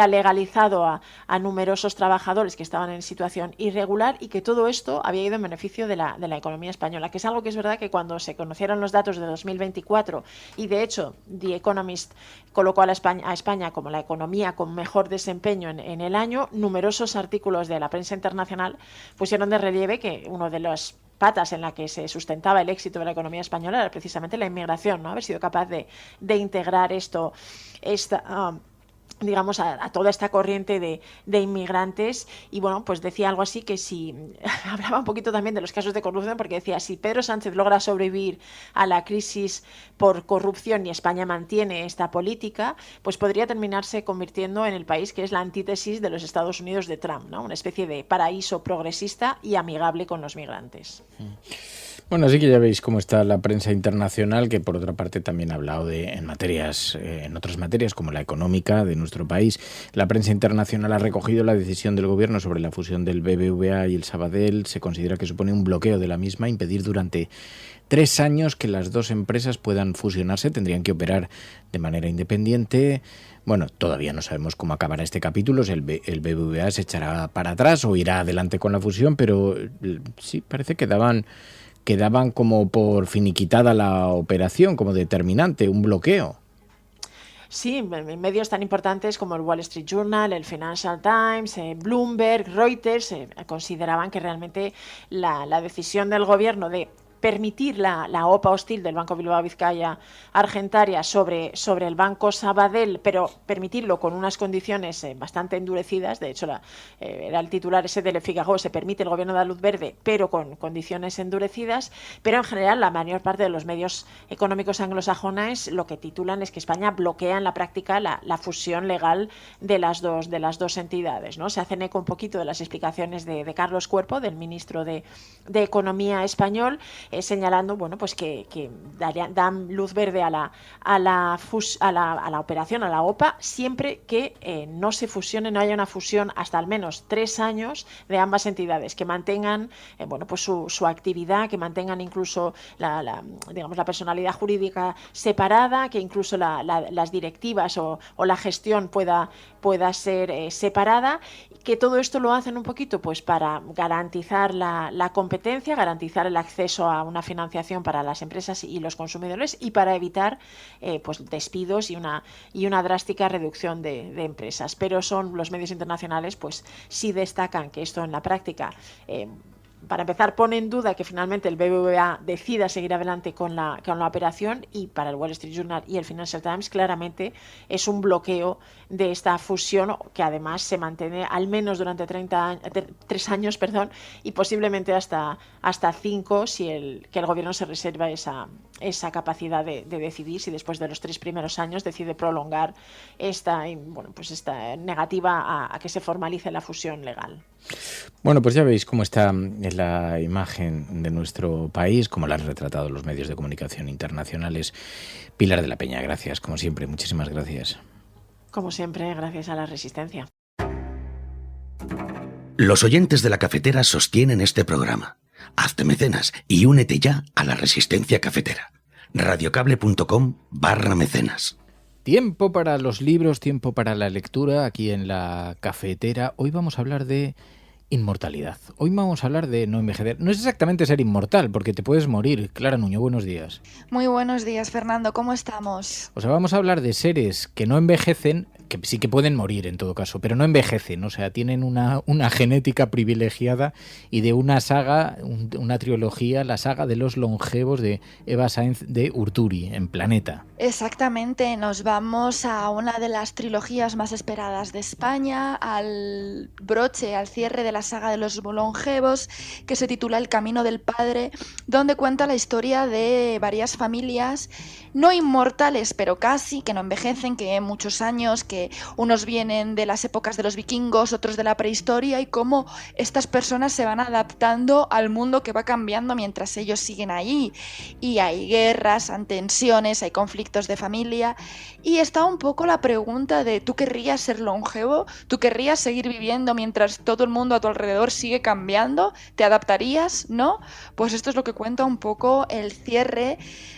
legalizado a numerosos trabajadores que estaban en situación irregular, y que todo esto había ido en beneficio de la economía española, que es algo que es verdad que cuando se conocieron los datos de 2024, y de hecho The Economist colocó a España como la economía con mejor desempeño en el año, numerosos artículos de la prensa internacional pusieron de relieve que uno de los patas en la que se sustentaba el éxito de la economía española era precisamente la inmigración, ¿no? Haber sido capaz de integrar a toda esta corriente de inmigrantes. Y pues decía algo así, que si hablaba un poquito también de los casos de corrupción, porque decía, si Pedro Sánchez logra sobrevivir a la crisis por corrupción y España mantiene esta política, pues podría terminarse convirtiendo en el país que es la antítesis de los Estados Unidos de Trump, ¿no? Una especie de paraíso progresista y amigable con los migrantes. Bueno, así que ya veis cómo está la prensa internacional, que por otra parte también ha hablado en otras materias como la económica de nuestro país. La prensa internacional ha recogido la decisión del gobierno sobre la fusión del BBVA y el Sabadell. Se considera que supone un bloqueo de la misma, impedir durante 3 años que las dos empresas puedan fusionarse. Tendrían que operar de manera independiente. Bueno, todavía no sabemos cómo acabará este capítulo, si el BBVA se echará para atrás o irá adelante con la fusión, pero sí, parece que daban como por finiquitada la operación, como determinante, un bloqueo. Sí, medios tan importantes como el Wall Street Journal, el Financial Times, Bloomberg, Reuters, consideraban que realmente la decisión del gobierno de permitir la OPA hostil del Banco Bilbao Vizcaya Argentaria sobre el Banco Sabadell, pero permitirlo con unas condiciones bastante endurecidas. De hecho, era el titular ese de Le Figaro: se permite, el gobierno da luz verde, pero con condiciones endurecidas. Pero en general la mayor parte de los medios económicos anglosajones lo que titulan es que España bloquea en la práctica la fusión legal de las dos entidades, ¿no? Se hacen eco un poquito de las explicaciones de Carlos Cuerpo, del ministro de Economía español, señalando, bueno, pues que dan luz verde a la operación, a la OPA, siempre que no se fusione, no haya una fusión hasta al menos 3 años de ambas entidades, que mantengan bueno, pues su actividad, que mantengan incluso la personalidad jurídica separada, que incluso las directivas o la gestión pueda ser separada, que todo esto lo hacen un poquito pues para garantizar la competencia, garantizar el acceso a una financiación para las empresas y los consumidores, y para evitar pues despidos y una drástica reducción de empresas. Pero son los medios internacionales, pues sí destacan que esto en la práctica, para empezar, pone en duda que finalmente el BBVA decida seguir adelante con la operación, y para el Wall Street Journal y el Financial Times claramente es un bloqueo de esta fusión, que además se mantiene al menos durante 3 años, y posiblemente hasta 5 que el gobierno se reserva esa capacidad de decidir si después de los 3 primeros años decide prolongar esta negativa a que se formalice la fusión legal. Bueno, pues ya veis cómo está la imagen de nuestro país, cómo la han retratado los medios de comunicación internacionales. Pilar de la Peña, gracias, como siempre, muchísimas gracias. Como siempre, gracias a la Resistencia. Los oyentes de La Cafetera sostienen este programa. Hazte mecenas y únete ya a la Resistencia Cafetera. radiocable.com/mecenas. Tiempo para los libros, tiempo para la lectura aquí en La Cafetera. Hoy vamos a hablar de inmortalidad. Hoy vamos a hablar de no envejecer. No es exactamente ser inmortal, porque te puedes morir. Clara Nuño, buenos días. Muy buenos días, Fernando. ¿Cómo estamos? O sea, vamos a hablar de seres que no envejecen, que sí que pueden morir en todo caso, pero no envejecen. O sea, tienen una genética privilegiada, y de una saga, una trilogía, la saga de los longevos de Eva Sáenz de Urturi, en Planeta. Exactamente, nos vamos a una de las trilogías más esperadas de España, al broche, al cierre de la saga de los longevos, que se titula El Camino del Padre, donde cuenta la historia de varias familias no inmortales, pero casi, que no envejecen, que muchos años, que unos vienen de las épocas de los vikingos, otros de la prehistoria, y cómo estas personas se van adaptando al mundo que va cambiando mientras ellos siguen ahí. Y hay guerras, hay tensiones, hay conflictos de familia, y está un poco la pregunta de: ¿tú querrías ser longevo? ¿Tú querrías seguir viviendo mientras todo el mundo a tu alrededor sigue cambiando? ¿Te adaptarías? ¿No? Pues esto es lo que cuenta un poco el cierre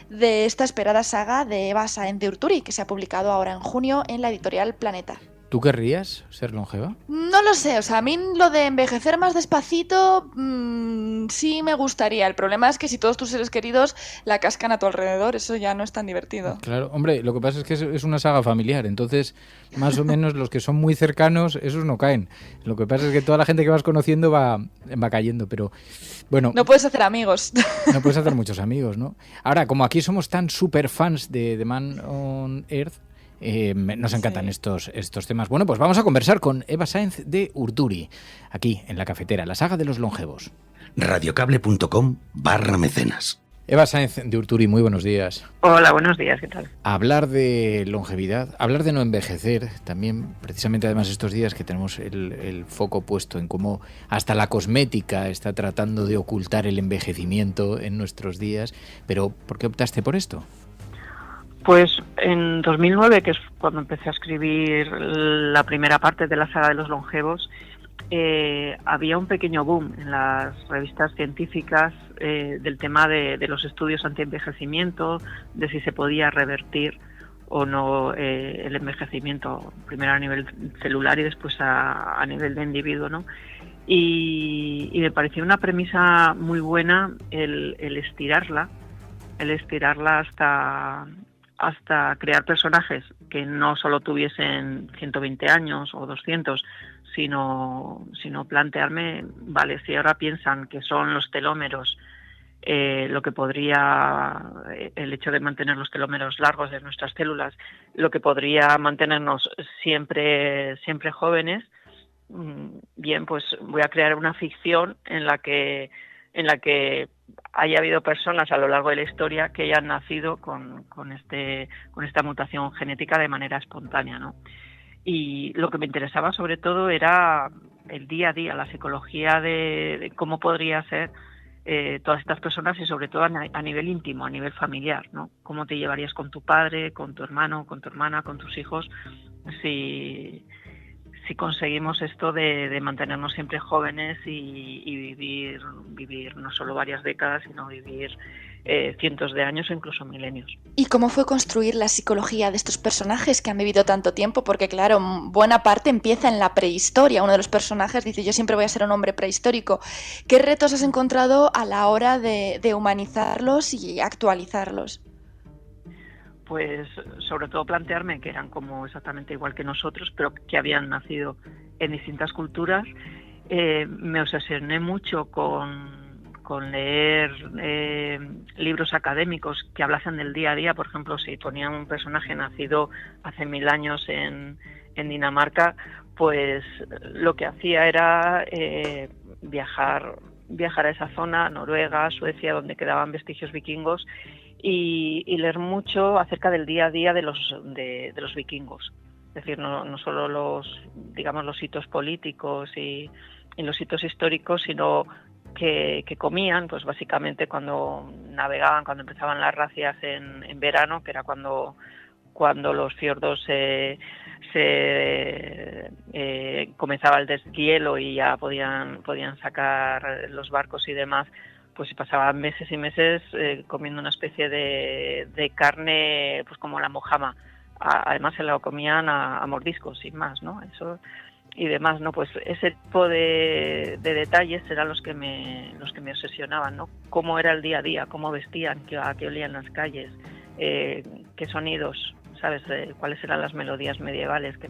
de esta esperada saga de Eva Sáenz de Urturi, que se ha publicado ahora en junio en la editorial Planeta. ¿Tú querrías ser longeva? No lo sé, o sea, a mí lo de envejecer más despacito sí me gustaría. El problema es que si todos tus seres queridos la cascan a tu alrededor, eso ya no es tan divertido. Claro, hombre, lo que pasa es que es una saga familiar, entonces más o menos los que son muy cercanos, esos no caen. Lo que pasa es que toda la gente que vas conociendo va cayendo, pero bueno... No puedes hacer amigos. No puedes hacer muchos amigos, ¿no? Ahora, como aquí somos tan super fans de The Man on Earth, nos encantan estos temas. Bueno, pues vamos a conversar con Eva Sáenz de Urturi, aquí en La Cafetera, la saga de los longevos. radiocable.com/mecenas. Eva Sáenz de Urturi, muy buenos días. Hola, buenos días, ¿qué tal? Hablar de longevidad, hablar de no envejecer, también precisamente además estos días que tenemos el foco puesto en cómo hasta la cosmética está tratando de ocultar el envejecimiento en nuestros días, pero ¿por qué optaste por esto? Pues en 2009, que es cuando empecé a escribir la primera parte de la saga de los longevos, había un pequeño boom en las revistas científicas del tema de los estudios anti-envejecimiento, de si se podía revertir o no el envejecimiento, primero a nivel celular y después a nivel de individuo, ¿no? Y me pareció una premisa muy buena el estirarla hasta crear personajes que no solo tuviesen 120 años o 200, sino plantearme, vale, si ahora piensan que son los telómeros, lo que podría, el hecho de mantener los telómeros largos de nuestras células, lo que podría mantenernos siempre jóvenes, bien, pues voy a crear una ficción en la que haya habido personas a lo largo de la historia que hayan nacido con esta mutación genética de manera espontánea, ¿no? Y lo que me interesaba sobre todo era el día a día, la psicología de cómo podría ser todas estas personas y sobre todo a nivel íntimo, a nivel familiar, ¿no? Cómo te llevarías con tu padre, con tu hermano, con tu hermana, con tus hijos, si conseguimos esto de mantenernos siempre jóvenes y vivir no solo varias décadas, sino vivir cientos de años o incluso milenios. ¿Y cómo fue construir la psicología de estos personajes que han vivido tanto tiempo? Porque claro, buena parte empieza en la prehistoria. Uno de los personajes dice, yo siempre voy a ser un hombre prehistórico. ¿Qué retos has encontrado a la hora de humanizarlos y actualizarlos? Pues sobre todo plantearme que eran como exactamente igual que nosotros, pero que habían nacido en distintas culturas. Me obsesioné mucho con leer libros académicos que hablasen del día a día. Por ejemplo, si ponían un personaje nacido hace 1000 años en Dinamarca, pues lo que hacía era viajar a esa zona, Noruega, Suecia, donde quedaban vestigios vikingos, y leer mucho acerca del día a día de los vikingos. Es decir, no solo los hitos políticos y los hitos históricos, sino que comían, pues básicamente cuando navegaban, cuando empezaban las racias en verano, que era cuando los fiordos comenzaba el deshielo y ya podían sacar los barcos y demás, pues se pasaban meses y meses comiendo una especie de carne, pues como la mojama. Además se la comían a mordiscos, sin más, ¿no? Eso y demás, ¿no? Pues ese tipo de detalles eran los que me obsesionaban, ¿no? Cómo era el día a día, cómo vestían, a qué olían las calles, qué sonidos, ¿sabes? Cuáles eran las melodías medievales que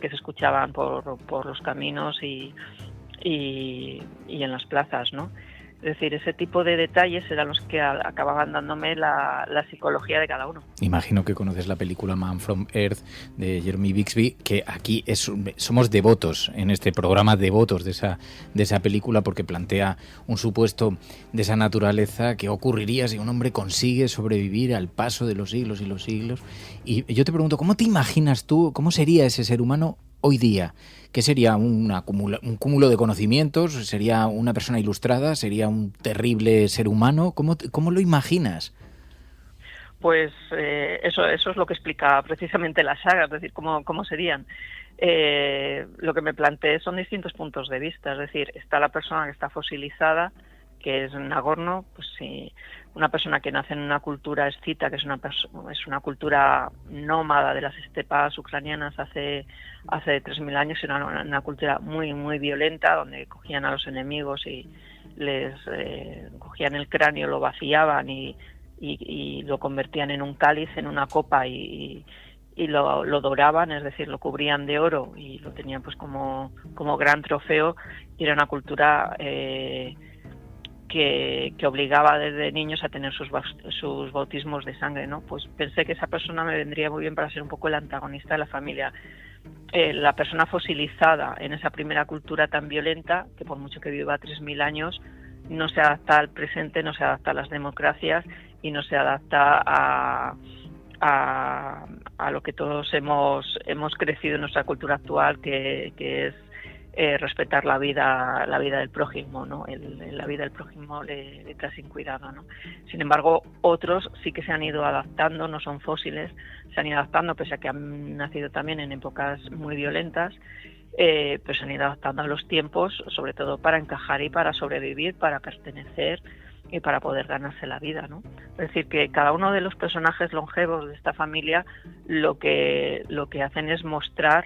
se escuchaban por los caminos y en las plazas, ¿no? Es decir, ese tipo de detalles eran los que acababan dándome la psicología de cada uno. Imagino que conoces la película Man from Earth de Jeremy Bixby, que aquí somos devotos, en este programa devotos de esa película, porque plantea un supuesto de esa naturaleza que ocurriría si un hombre consigue sobrevivir al paso de los siglos y los siglos. Y yo te pregunto, ¿cómo te imaginas tú, cómo sería ese ser humano hoy día? ¿Qué sería un cúmulo de conocimientos? ¿Sería una persona ilustrada? ¿Sería un terrible ser humano? ¿Cómo lo imaginas? Pues eso es lo que explica precisamente la saga, es decir, cómo serían. Lo que me planteé son distintos puntos de vista, es decir, está la persona que está fosilizada, que es Nagorno, pues sí, una persona que nace en una cultura escita, que es una cultura nómada de las estepas ucranianas hace 3000 años, era una cultura muy muy violenta, donde cogían a los enemigos y les cogían el cráneo, lo vaciaban y lo convertían en un cáliz, en una copa y lo doraban, es decir, lo cubrían de oro y lo tenían pues como gran trofeo, y era una cultura que obligaba desde niños a tener sus bautismos de sangre, ¿no? Pues pensé que esa persona me vendría muy bien para ser un poco el antagonista de la familia. La persona fosilizada en esa primera cultura tan violenta, que por mucho que viva 3000 años, no se adapta al presente, no se adapta a las democracias y no se adapta a lo que todos hemos crecido en nuestra cultura actual, que es respetar la vida del prójimo, ¿no? La vida del prójimo le trae sin cuidado, ¿no? Sin embargo, otros sí que se han ido adaptando, no son fósiles, se han ido adaptando pese a que han nacido también en épocas muy violentas, pero se han ido adaptando a los tiempos, sobre todo para encajar y para sobrevivir, para pertenecer y para poder ganarse la vida, ¿no? Es decir, que cada uno de los personajes longevos de esta familia lo que hacen es mostrar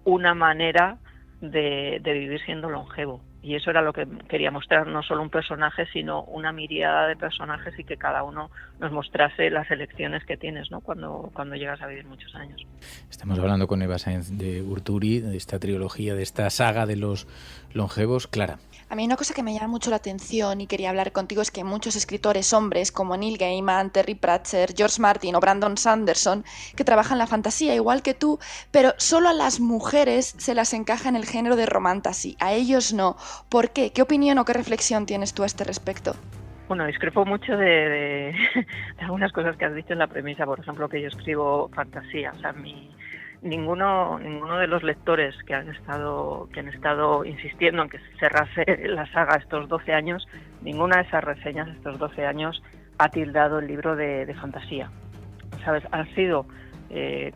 una manera de vivir siendo longevo, Y eso era lo que quería mostrar, no solo un personaje, sino una miríada de personajes y que cada uno nos mostrase las elecciones que tienes, ¿no? Cuando llegas a vivir muchos años. Estamos hablando con Eva Sáenz de Urturi, de esta trilogía, de esta saga de los longevos. Clara. A mí una cosa que me llama mucho la atención y quería hablar contigo es que muchos escritores hombres como Neil Gaiman, Terry Pratchett, George Martin o Brandon Sanderson, que trabajan la fantasía igual que tú, pero solo a las mujeres se las encaja en el género de romantasy, a ellos no. ¿Por qué? ¿Qué opinión o qué reflexión tienes tú a este respecto? Bueno, discrepo mucho de algunas cosas que has dicho en la premisa, por ejemplo, que yo escribo fantasía. O sea, ninguno de los lectores que han estado insistiendo en que se cerrase la saga estos 12 años, ninguna de esas reseñas estos 12 años ha tildado el libro de fantasía. ¿Sabes? Han sido,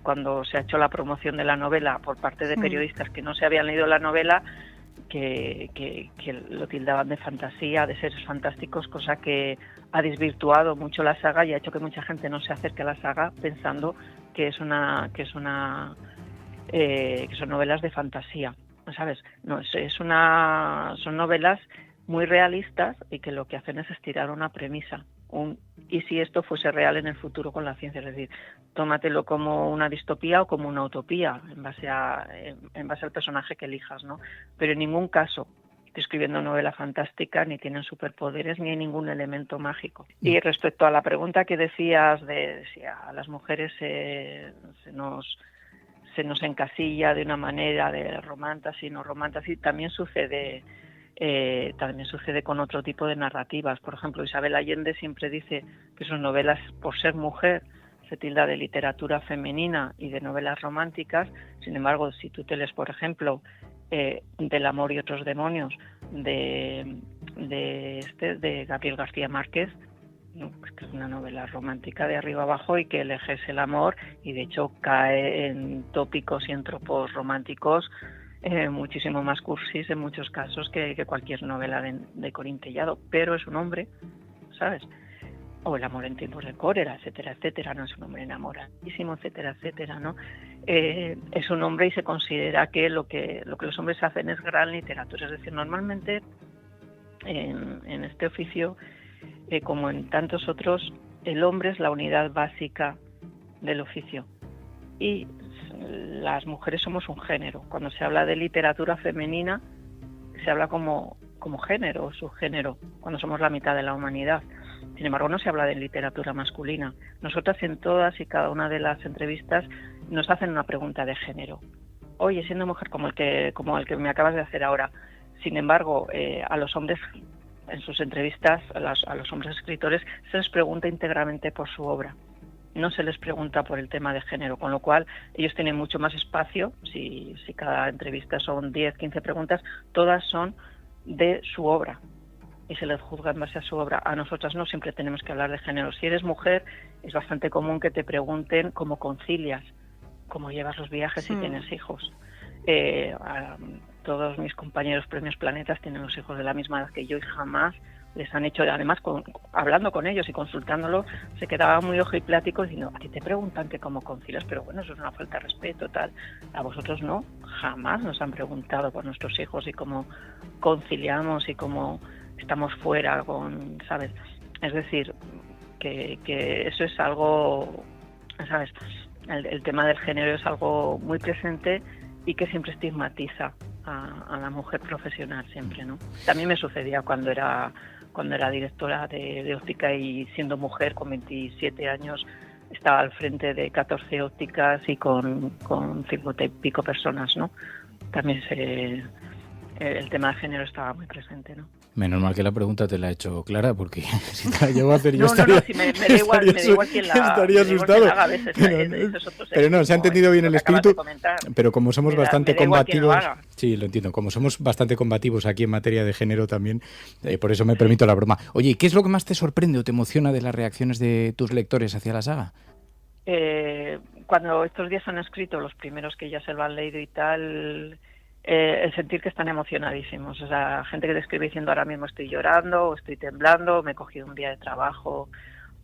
cuando se ha hecho la promoción de la novela por parte de periodistas que no se habían leído la novela, que lo tildaban de fantasía, de seres fantásticos, cosa que ha desvirtuado mucho la saga y ha hecho que mucha gente no se acerque a la saga pensando que son novelas de fantasía, ¿sabes? No, son novelas muy realistas y que lo que hacen es estirar una premisa. Y si esto fuese real en el futuro con la ciencia, es decir, tómatelo como una distopía o como una utopía en base al personaje que elijas, ¿no? Pero en ningún caso estoy escribiendo novela fantástica, ni tienen superpoderes, ni hay ningún elemento mágico. Y respecto a la pregunta que decías de si a las mujeres se nos encasilla de una manera de romantasy, no romantasy, también sucede con otro tipo de narrativas. Por ejemplo, Isabel Allende siempre dice que sus novelas, por ser mujer, se tilda de literatura femenina y de novelas románticas. Sin embargo, si tú te lees, por ejemplo, Del amor y otros demonios de Gabriel García Márquez, que es una novela romántica de arriba abajo y que el eje es el amor y de hecho cae en tópicos y en tropos románticos muchísimo más cursis en muchos casos que cualquier novela de Corín Tellado, pero es un hombre, ¿sabes? O El amor en tiempos de cólera, etcétera, etcétera, no es un hombre enamoradísimo, etcétera, etcétera, ¿no? Es un hombre y se considera que lo que los hombres hacen es gran literatura, es decir, normalmente en este oficio, como en tantos otros, el hombre es la unidad básica del oficio y las mujeres somos un género. Cuando se habla de literatura femenina se habla como género o subgénero, cuando somos la mitad de la humanidad. Sin embargo, no se habla de literatura masculina. Nosotras en todas y cada una de las entrevistas nos hacen una pregunta de género. Oye, siendo mujer como el que me acabas de hacer ahora. Sin embargo, a los hombres en sus entrevistas, a los hombres escritores, se les pregunta íntegramente por su obra. No se les pregunta por el tema de género, con lo cual ellos tienen mucho más espacio. Si cada entrevista son 10, 15 preguntas, todas son de su obra y se les juzga en base a su obra. A nosotras no, siempre tenemos que hablar de género. Si eres mujer, es bastante común que te pregunten cómo concilias, cómo llevas los viajes si tienes hijos. Todos mis compañeros Premios Planetas tienen los hijos de la misma edad que yo y jamás les han hecho, además hablando con ellos y consultándolo, se quedaba muy ojiplático diciendo, a ti te preguntan que cómo concilias, pero bueno, eso es una falta de respeto, tal. A vosotros no, jamás nos han preguntado por nuestros hijos y cómo conciliamos y cómo estamos fuera con, ¿sabes? Es decir, que eso es algo, ¿sabes? El tema del género es algo muy presente y que siempre estigmatiza a la mujer profesional siempre, ¿no? También me sucedía cuando era directora de óptica y siendo mujer con 27 años estaba al frente de 14 ópticas y con 50 y pico personas, ¿no? También el tema de género estaba muy presente, ¿no? Menos mal que la pregunta te la he hecho Clara, porque si te la llevo a hacer yo si me da igual quién la haga. Estaría asustado. A veces, pero no, se ha entendido bien el espíritu, pero como somos bastante combativos... Sí, lo entiendo. Como somos bastante combativos aquí en materia de género también, por eso me permito la broma. Oye, ¿qué es lo que más te sorprende o te emociona de las reacciones de tus lectores hacia la saga? Cuando estos días han escrito, los primeros que ya se lo han leído y tal... el sentir que están emocionadísimos, o sea, gente que te escribe diciendo ahora mismo estoy llorando o estoy temblando, me he cogido un día de trabajo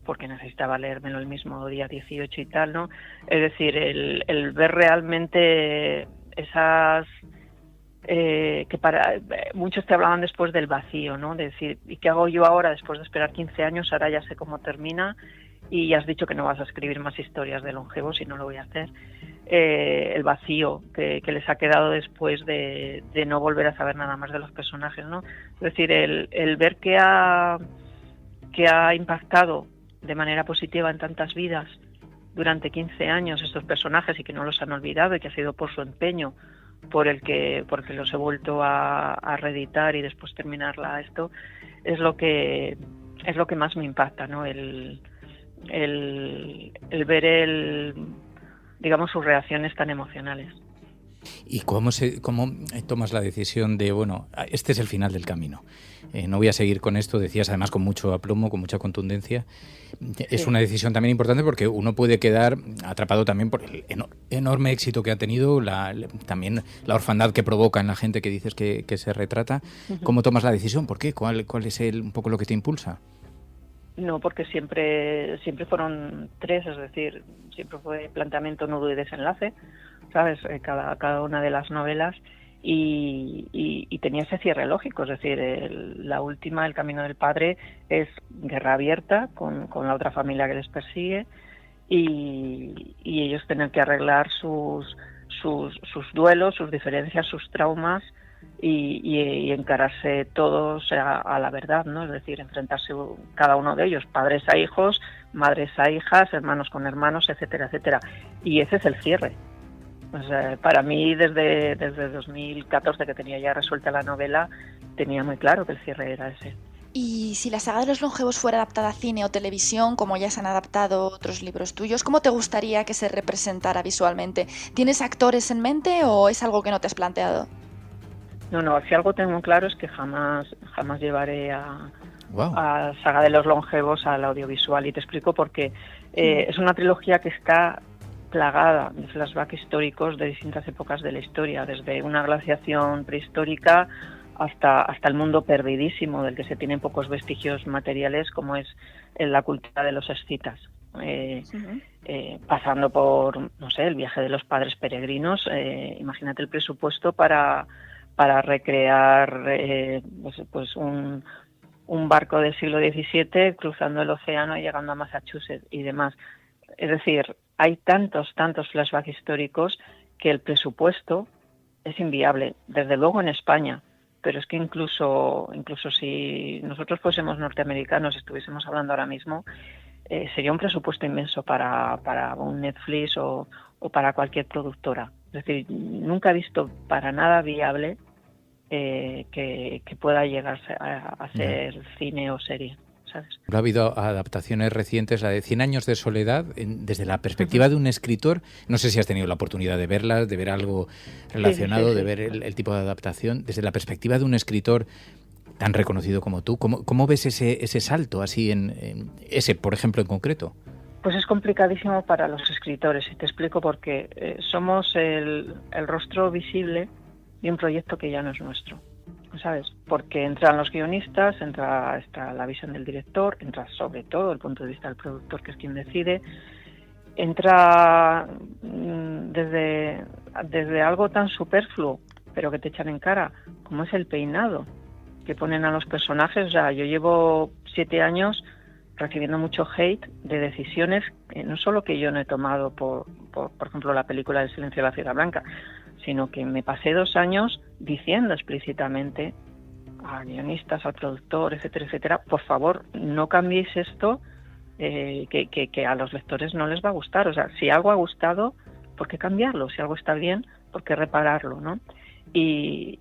porque necesitaba leérmelo el mismo día 18 y tal, ¿no? Es decir, el ver realmente que para muchos te hablaban después del vacío, ¿no? De decir, ¿y qué hago yo ahora después de esperar 15 años? Ahora ya sé cómo termina y ya has dicho que no vas a escribir más historias de longevos y no lo voy a hacer. El vacío que les ha quedado después de no volver a saber nada más de los personajes, ¿no? Es decir, el ver que ha impactado de manera positiva en tantas vidas durante 15 años estos personajes y que no los han olvidado y que ha sido por su empeño porque los he vuelto a reeditar y después terminarla esto, es lo que más me impacta, ¿no? El ver digamos sus reacciones tan emocionales. ¿Y cómo tomas la decisión de, bueno, este es el final del camino? No voy a seguir con esto, decías además con mucho aplomo, con mucha contundencia. Es Sí. una decisión también importante porque uno puede quedar atrapado también por el enorme éxito que ha tenido, también la orfandad que provoca en la gente que dices que se retrata. Ujú. ¿Cómo tomas la decisión? ¿Por qué? ¿Cuál es un poco lo que te impulsa? No, porque siempre fueron tres, es decir, siempre fue planteamiento, nudo y desenlace, ¿sabes? Cada una de las novelas y tenía ese cierre lógico, es decir, la última, El camino del padre, es guerra abierta con la otra familia que les persigue y ellos tienen que arreglar sus duelos, sus diferencias, sus traumas y encararse todos a la verdad, ¿no? Es decir, enfrentarse cada uno de ellos, padres a hijos, madres a hijas, hermanos con hermanos, etcétera, etcétera. Y ese es el cierre. O sea, para mí, desde 2014, que tenía ya resuelta la novela, tenía muy claro que el cierre era ese. Y si la saga de los longevos fuera adaptada a cine o televisión, como ya se han adaptado otros libros tuyos, ¿cómo te gustaría que se representara visualmente? ¿Tienes actores en mente o es algo que no te has planteado? No, si algo tengo claro es que jamás llevaré a Wow. Saga de los longevos al audiovisual, y te explico por qué. Es una trilogía que está plagada de flashbacks históricos de distintas épocas de la historia, desde una glaciación prehistórica hasta el mundo perdidísimo del que se tienen pocos vestigios materiales, como es la cultura de los escitas. Pasando por, no sé, el viaje de los padres peregrinos. Imagínate el presupuesto para recrear pues un barco del siglo XVII cruzando el océano y llegando a Massachusetts y demás. Es decir, hay tantos flashbacks históricos que el presupuesto es inviable, desde luego en España, pero es que incluso si nosotros fuésemos norteamericanos, estuviésemos hablando ahora mismo, sería un presupuesto inmenso para un Netflix o para cualquier productora. Es decir, nunca he visto para nada viable que pueda llegarse a hacer cine o serie, ¿sabes? Ha habido adaptaciones recientes, la de 100 años de soledad, desde la perspectiva de un escritor. No sé si has tenido la oportunidad de verlas, de ver algo relacionado, Sí. de ver el tipo de adaptación. Desde la perspectiva de un escritor tan reconocido como tú, ¿cómo ves ese salto así en ese, por ejemplo, en concreto? Pues es complicadísimo para los escritores, y te explico por qué. Somos el rostro visible de un proyecto que ya no es nuestro, ¿sabes? Porque entran los guionistas, entra la visión del director, entra sobre todo el punto de vista del productor, que es quien decide, entra desde algo tan superfluo, pero que te echan en cara, como es el peinado que ponen a los personajes. O sea, yo llevo 7 años recibiendo mucho hate de decisiones, no solo que yo no he tomado por ejemplo, la película El silencio de la ciudad blanca, sino que me pasé 2 años diciendo explícitamente a guionistas, al productor, etcétera, etcétera, por favor, no cambiéis esto, que a los lectores no les va a gustar. O sea, si algo ha gustado, ¿por qué cambiarlo? Si algo está bien, ¿por qué repararlo, no? Y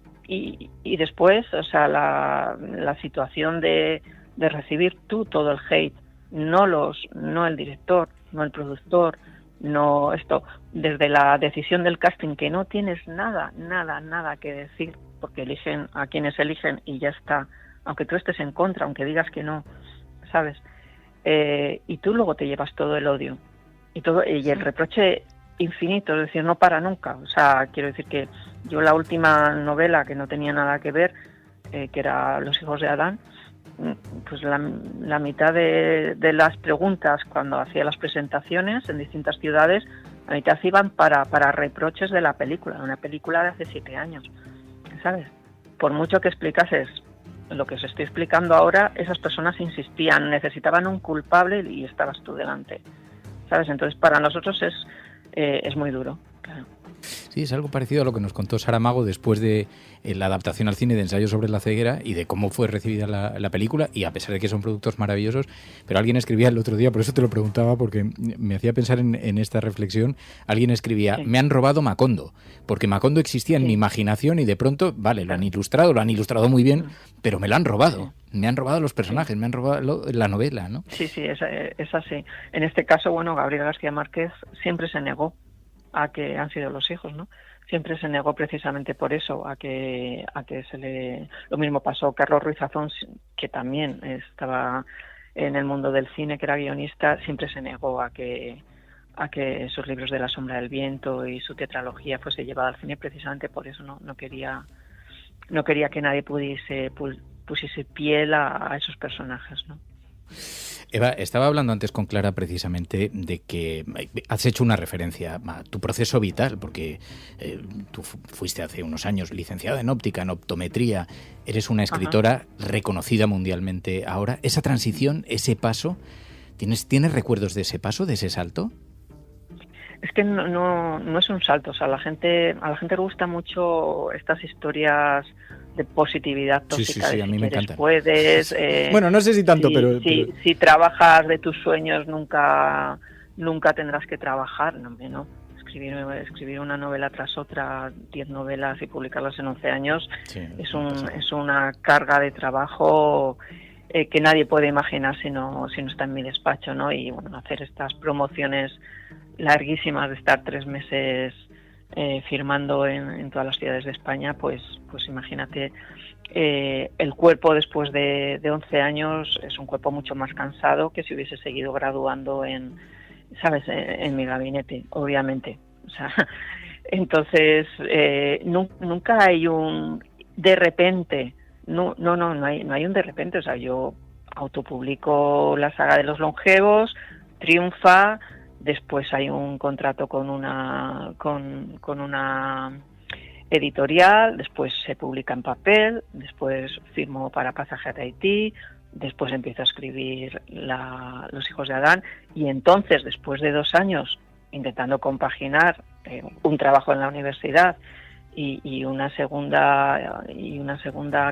después, o sea, la situación de recibir tú todo el hate, no el director, no el productor, no esto, desde la decisión del casting, que no tienes nada que decir, porque eligen a quienes eligen y ya está, aunque tú estés en contra, aunque digas que no, ¿sabes? Y tú luego te llevas todo el odio y el reproche infinito, es decir, no para nunca. O sea, quiero decir que yo la última novela, que no tenía nada que ver, que era Los hijos de Adán, pues la mitad de las preguntas cuando hacía las presentaciones en distintas ciudades, la mitad iban para reproches de la película, una película de hace 7 años, ¿sabes? Por mucho que explicases lo que os estoy explicando ahora, esas personas insistían, necesitaban un culpable y estabas tú delante, ¿sabes? Entonces para nosotros es muy duro, claro. Sí, es algo parecido a lo que nos contó Saramago después de la adaptación al cine de Ensayo sobre la ceguera y de cómo fue recibida la película, y a pesar de que son productos maravillosos, pero alguien escribía el otro día, por eso te lo preguntaba, porque me hacía pensar en esta reflexión, alguien escribía, me han robado Macondo, porque Macondo existía en mi imaginación y de pronto, vale, lo han ilustrado muy bien, pero me lo han robado. Me han robado los personajes, me han robado la novela, ¿no? Sí, es así. En este caso, bueno, Gabriel García Márquez siempre se negó a que han sido los hijos, ¿no? Siempre se negó precisamente por eso, a que se le... Lo mismo pasó Carlos Ruiz Zafón, que también estaba en el mundo del cine, que era guionista, siempre se negó a que sus libros de La sombra del viento y su tetralogía fuese llevada al cine, precisamente por eso no quería que nadie pusiese piel a esos personajes, ¿no? Eva, estaba hablando antes con Clara precisamente de que has hecho una referencia a tu proceso vital, porque tú fuiste hace unos años licenciada en óptica, en optometría, eres una escritora reconocida mundialmente ahora. Esa transición, ese paso, ¿tienes recuerdos de ese paso, de ese salto? Es que no es un salto, o sea, a la gente le gusta mucho estas historias de positividad tóxica. Sí, a mí me encanta. Puedes, bueno, no sé si tanto, pero... Si trabajas de tus sueños nunca tendrás que trabajar, no. Escribir una novela tras otra, 10 novelas y publicarlas en 11 años, es una carga de trabajo que nadie puede imaginar si no está en mi despacho, ¿no? Y bueno, hacer estas promociones larguísimas de estar 3 meses firmando en todas las ciudades de España, pues imagínate, el cuerpo después de 11 años es un cuerpo mucho más cansado que si hubiese seguido graduando en mi gabinete, obviamente. O sea, entonces nunca hay un de repente, no hay un de repente. O sea, yo autopublico la saga de los longevos, triunfa. Después hay un contrato con una editorial, después se publica en papel, después firmo para Pasaje a Tahití, después empiezo a escribir Los hijos de Adán, y entonces, después de 2 años intentando compaginar un trabajo en la universidad y una segunda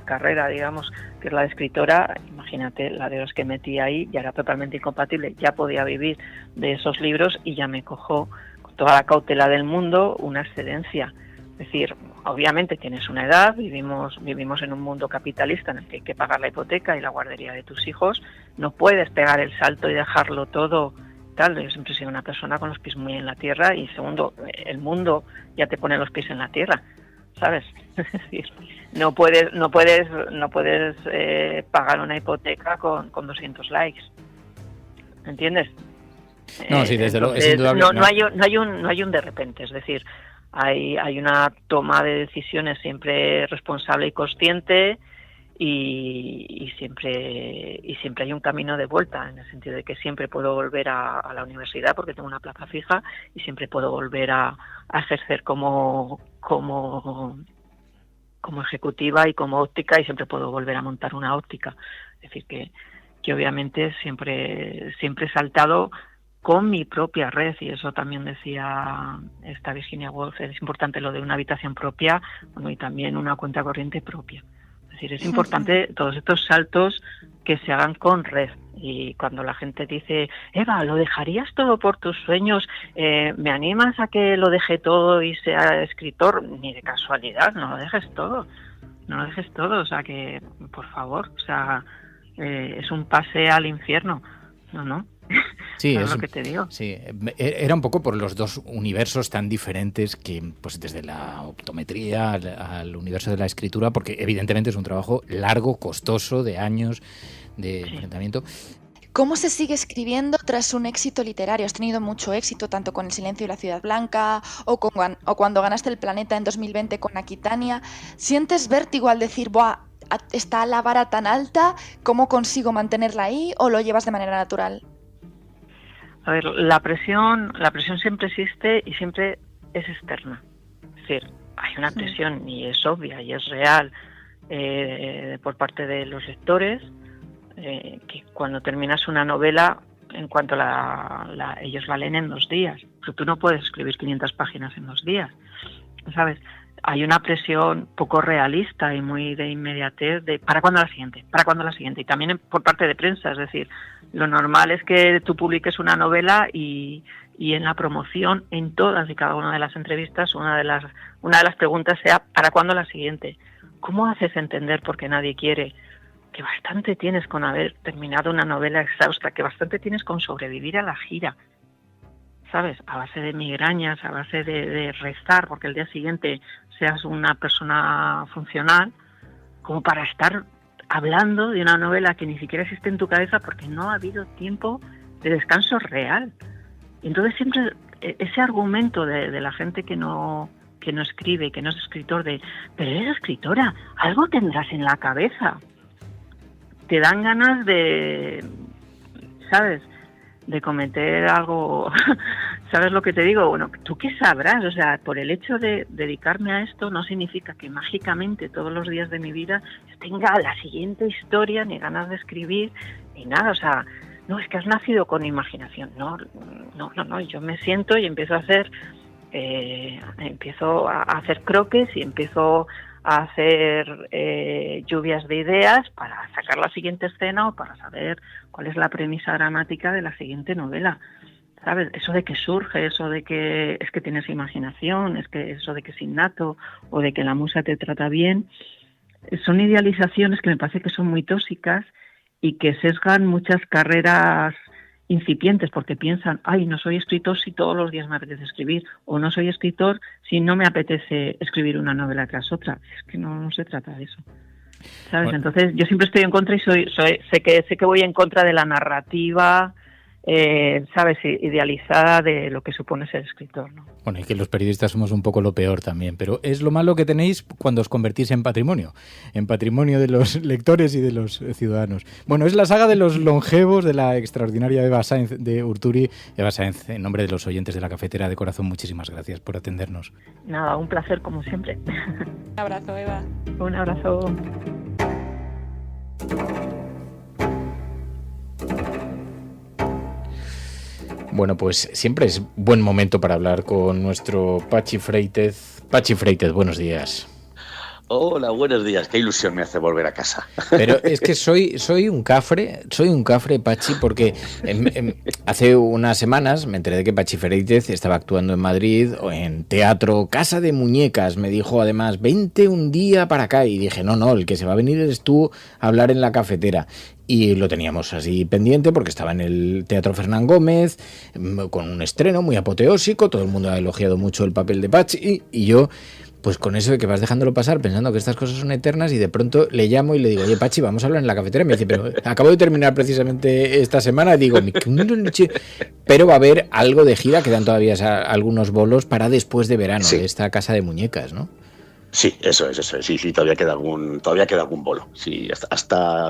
carrera, digamos, que es la de escritora, imagínate la de los que metí ahí, ya era totalmente incompatible, ya podía vivir de esos libros y ya me cojo con toda la cautela del mundo una excedencia. Es decir, obviamente tienes una edad, vivimos en un mundo capitalista en el que hay que pagar la hipoteca y la guardería de tus hijos, no puedes pegar el salto y dejarlo todo tal. Yo siempre he sido una persona con los pies muy en la tierra, y segundo, el mundo ya te pone los pies en la tierra, ¿sabes? Es decir, no puedes pagar una hipoteca con 200 likes, ¿entiendes? No, sí, desde luego, es Entonces, indudable. no hay un de repente, es decir, hay una toma de decisiones siempre responsable y consciente, y siempre hay un camino de vuelta, en el sentido de que siempre puedo volver a la universidad porque tengo una plaza fija, y siempre puedo volver a ejercer como ejecutiva y como óptica, y siempre puedo volver a montar una óptica. Es decir, que obviamente siempre he saltado con mi propia red, y eso también decía esta Virginia Woolf, es importante lo de una habitación propia, y también una cuenta corriente propia. Es decir, es importante todos estos saltos que se hagan con red. Y cuando la gente dice, Eva, ¿lo dejarías todo por tus sueños? ¿Me animas a que lo deje todo y sea escritor? Ni de casualidad, no lo dejes todo. O sea, que, por favor, o sea, es un pase al infierno. No. Sí, es lo que te digo. Sí, era un poco por los dos universos tan diferentes que, pues desde la optometría al universo de la escritura, porque evidentemente es un trabajo largo, costoso, de años de enfrentamiento. ¿Cómo se sigue escribiendo tras un éxito literario? Has tenido mucho éxito tanto con El silencio y la ciudad blanca o cuando ganaste el Planeta en 2020 con Aquitania. ¿Sientes vértigo al decir, ¡buah, está la vara tan alta, cómo consigo mantenerla ahí, o lo llevas de manera natural? A ver, la presión siempre existe y siempre es externa. Es decir, hay una presión, y es obvia y es real, por parte de los lectores, que cuando terminas una novela, en cuanto ellos la leen en 2 días, pero tú no puedes escribir 500 páginas en 2 días, ¿sabes? Hay una presión poco realista y muy de inmediatez de ¿para cuándo la siguiente? Y también por parte de prensa, es decir, lo normal es que tú publiques una novela y en la promoción, en todas y cada una de las entrevistas, una de las preguntas sea ¿para cuándo la siguiente? ¿Cómo haces entender, porque nadie quiere, que bastante tienes con haber terminado una novela exhausta, que bastante tienes con sobrevivir a la gira, ¿sabes? A base de migrañas, a base de rezar porque el día siguiente seas una persona funcional, como para estar hablando de una novela que ni siquiera existe en tu cabeza porque no ha habido tiempo de descanso real. Y entonces siempre ese argumento de la gente que no escribe, que no es escritor, pero eres escritora, algo tendrás en la cabeza. Te dan ganas de, ¿sabes?, de cometer algo. ¿Sabes lo que te digo? Bueno, ¿tú qué sabrás? O sea, por el hecho de dedicarme a esto no significa que mágicamente todos los días de mi vida tenga la siguiente historia, ni ganas de escribir, ni nada. O sea, no, es que has nacido con imaginación. No, yo me siento y empiezo a hacer croquis y empiezo a hacer lluvias de ideas para sacar la siguiente escena o para saber cuál es la premisa dramática de la siguiente novela, ¿sabes? Eso de que surge, eso de que es que tienes imaginación, es que eso de que es innato o de que la musa te trata bien, son idealizaciones que me parece que son muy tóxicas y que sesgan muchas carreras incipientes, porque piensan, ay, no soy escritor si todos los días me apetece escribir, o no soy escritor si no me apetece escribir una novela tras otra. Es que no se trata de eso, ¿sabes? Bueno. Entonces yo siempre estoy en contra y sé que voy en contra de la narrativa, ¿sabes?, idealizada de lo que supone ser escritor, ¿no? Bueno, y que los periodistas somos un poco lo peor también, pero es lo malo que tenéis cuando os convertís en patrimonio de los lectores y de los ciudadanos. Bueno, es la saga de los longevos de la extraordinaria Eva Sáenz de Urturi. Eva Sáenz, en nombre de los oyentes de La Cafetera de Corazón, muchísimas gracias por atendernos. Nada, un placer como siempre. Un abrazo, Eva. Un abrazo. Bueno, pues siempre es buen momento para hablar con nuestro Pachi Freites. Pachi Freites, buenos días. Hola, buenos días. Qué ilusión me hace volver a casa. Pero es que soy un cafre, Pachi, porque hace unas semanas me enteré de que Pachi Freites estaba actuando en Madrid o en teatro Casa de Muñecas. Me dijo además, vente un día para acá. Y dije, no, el que se va a venir eres tú a hablar en La Cafetera. Y lo teníamos así pendiente porque estaba en el Teatro Fernán Gómez, con un estreno muy apoteósico, todo el mundo ha elogiado mucho el papel de Pachi, y yo, pues con eso de que vas dejándolo pasar, pensando que estas cosas son eternas, y de pronto le llamo y le digo, oye, Pachi, vamos a hablar en La Cafetera. Y me dice, pero acabo de terminar precisamente esta semana. Y digo, pero va a haber algo de gira, quedan todavía algunos bolos para después de verano, sí, de esta Casa de Muñecas, ¿no? Sí, eso es. Sí, todavía queda algún bolo. Sí,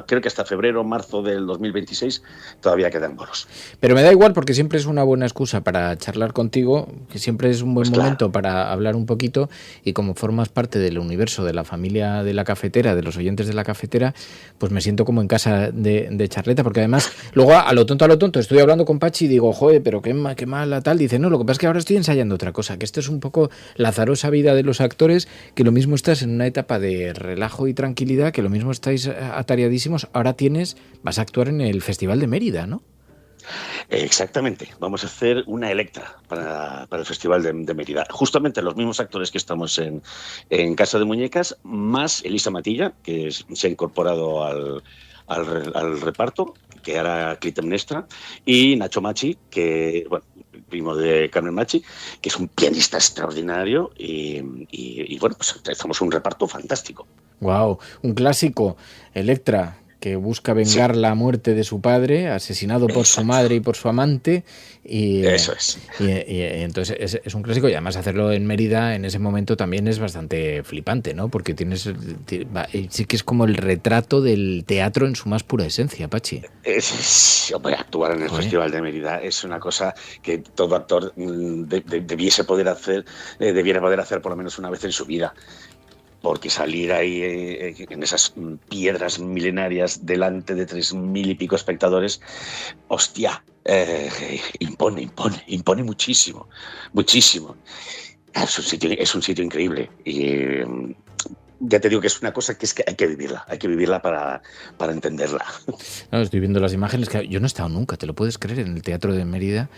creo que hasta febrero, marzo del 2026 todavía quedan bolos. Pero me da igual porque siempre es una buena excusa para charlar contigo, que siempre es un buen momento para hablar un poquito, y como formas parte del universo de la familia de La Cafetera, de los oyentes de La Cafetera, pues me siento como en casa de charleta, porque además luego a lo tonto estoy hablando con Pachi y digo, joder, pero qué mala tal. Dice, no, lo que pasa es que ahora estoy ensayando otra cosa, que esto es un poco la azarosa vida de los actores, que lo mismo estás en una etapa de relajo y tranquilidad, que lo mismo estáis atareadísimos. Ahora vas a actuar en el Festival de Mérida, ¿no? Exactamente, vamos a hacer una Electra para el Festival de Mérida. Justamente los mismos actores que estamos en Casa de Muñecas, más Elisa Matilla, que se ha incorporado al reparto, que hará Clitemnestra, y Nacho Machi, que, bueno, primo de Carmen Machi, que es un pianista extraordinario, y bueno, pues empezamos un reparto fantástico. Wow, un clásico, Electra. que busca vengar la muerte de su padre, asesinado por su madre y por su amante. Y, eso es. Y entonces es un clásico, y además hacerlo en Mérida en ese momento también es bastante flipante, ¿no? Porque sí que es como el retrato del teatro en su más pura esencia, Pachi. Hombre, actuar en el Festival de Mérida es una cosa que todo actor debiera poder hacer por lo menos una vez en su vida. Porque salir ahí en esas piedras milenarias delante de 3.000 y pico espectadores, hostia, impone muchísimo, muchísimo. Es un sitio increíble y ya te digo que es una cosa que hay que vivirla para entenderla. No, estoy viendo las imágenes, que yo no he estado nunca, ¿te lo puedes creer? En el Teatro de Mérida.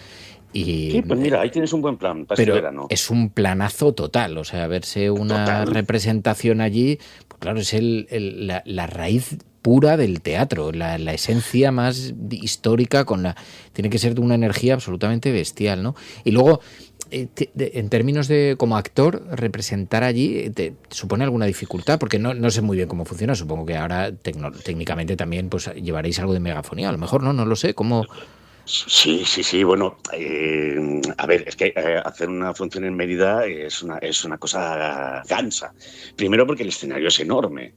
Sí, pues mira, ahí tienes un buen plan para pero este verano. Es un planazo total, o sea, verse una representación allí, pues claro, es la raíz pura del teatro, la esencia más histórica, tiene que ser de una energía absolutamente bestial, ¿no? Y luego, en términos de como actor, representar allí te supone alguna dificultad, porque no sé muy bien cómo funciona. Supongo que ahora técnicamente también pues llevaréis algo de megafonía, a lo mejor no lo sé, ¿cómo? Sí, bueno, a ver, es que hacer una función en Mérida es una cosa gansa. Primero porque el escenario es enorme.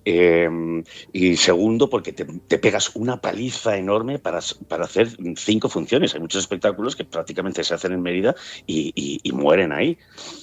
Y segundo, porque te pegas una paliza enorme para hacer 5 funciones. Hay muchos espectáculos que prácticamente se hacen en Mérida y mueren ahí.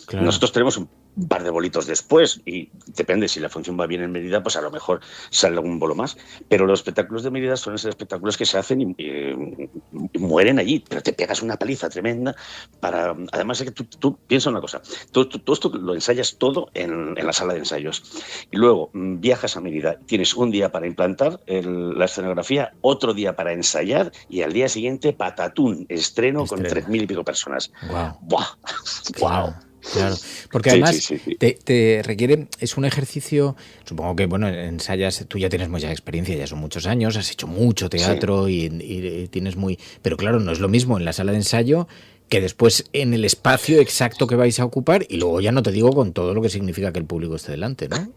Claro. Nosotros tenemos un par de bolitos después y depende, si la función va bien en Mérida, pues a lo mejor sale algún bolo más. Pero los espectáculos de Mérida son esos espectáculos que se hacen y mueren allí, pero te pegas una paliza tremenda para... Además, es que tú piensa una cosa, tú esto lo ensayas todo en la sala de ensayos y luego viajas a Mérida, tienes un día para implantar la escenografía, otro día para ensayar y al día siguiente patatún, estreno con 3.000 y pico personas. Wow. Claro, porque además sí. Te requiere, es un ejercicio, supongo que, bueno, ensayas, tú ya tienes mucha experiencia, ya son muchos años, has hecho mucho teatro y tienes pero claro, no es lo mismo en la sala de ensayo que después en el espacio exacto que vais a ocupar y luego ya no te digo con todo lo que significa que el público esté delante, ¿no?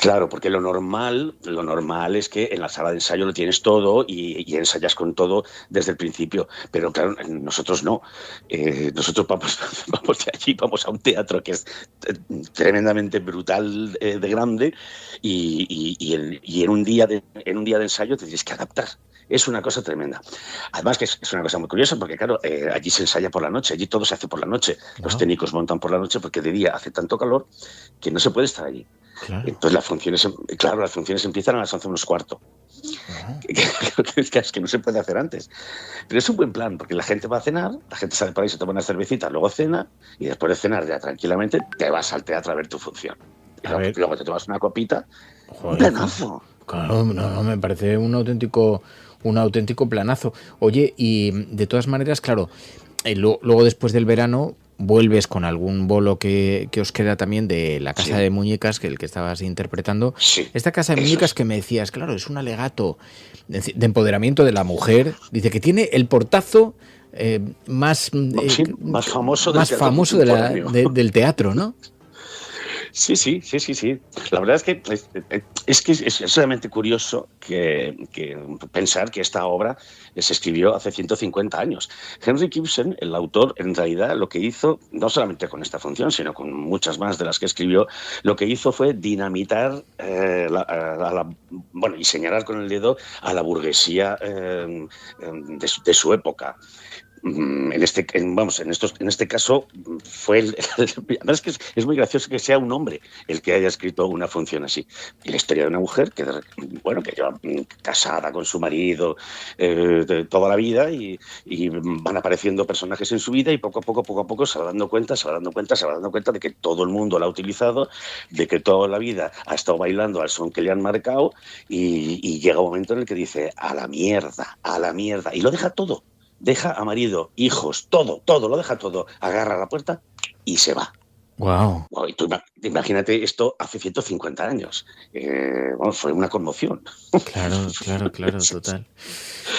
Claro, porque lo normal es que en la sala de ensayo lo tienes todo y ensayas con todo desde el principio. Pero claro, nosotros no. Nosotros vamos de allí, vamos a un teatro que es tremendamente brutal de grande y en un día de ensayo te tienes que adaptar. Es una cosa tremenda. Además que es una cosa muy curiosa porque, claro, allí se ensaya por la noche, allí todo se hace por la noche. Los técnicos montan por la noche porque de día hace tanto calor que no se puede estar allí. Claro. Entonces las funciones empiezan a las 11:15. Es que no se puede hacer antes. Pero es un buen plan, porque la gente va a cenar, la gente sale por ahí, se toma una cervecita, luego cena, y después de cenar ya tranquilamente te vas al teatro a ver tu función. Y luego te tomas una copita. Joder, un planazo. Claro, no, me parece un auténtico planazo. Oye, y de todas maneras, claro, luego después del verano vuelves con algún bolo que os queda también de la Casa de Muñecas, que el que estabas interpretando. Sí, esta Casa de Muñecas que me decías, claro, es un alegato de empoderamiento de la mujer. Dice que tiene el portazo más famoso del teatro, ¿no? Sí. La verdad es que es realmente curioso que pensar que esta obra se escribió hace 150 años. Henrik Ibsen, el autor, en realidad lo que hizo, no solamente con esta función, sino con muchas más de las que escribió, lo que hizo fue dinamitar y señalar con el dedo a la burguesía de su época. En este caso fue además que es muy gracioso que sea un hombre el que haya escrito una función así. Y la historia de una mujer que lleva casada con su marido toda la vida y van apareciendo personajes en su vida y poco a poco se va dando cuenta de que todo el mundo la ha utilizado, de que toda la vida ha estado bailando al son que le han marcado y llega un momento en el que dice a la mierda y lo deja todo. Deja a marido, hijos, todo, lo deja todo, agarra la puerta y se va. Wow. Y tú imagínate esto hace 150 años. Fue una conmoción. Claro, total.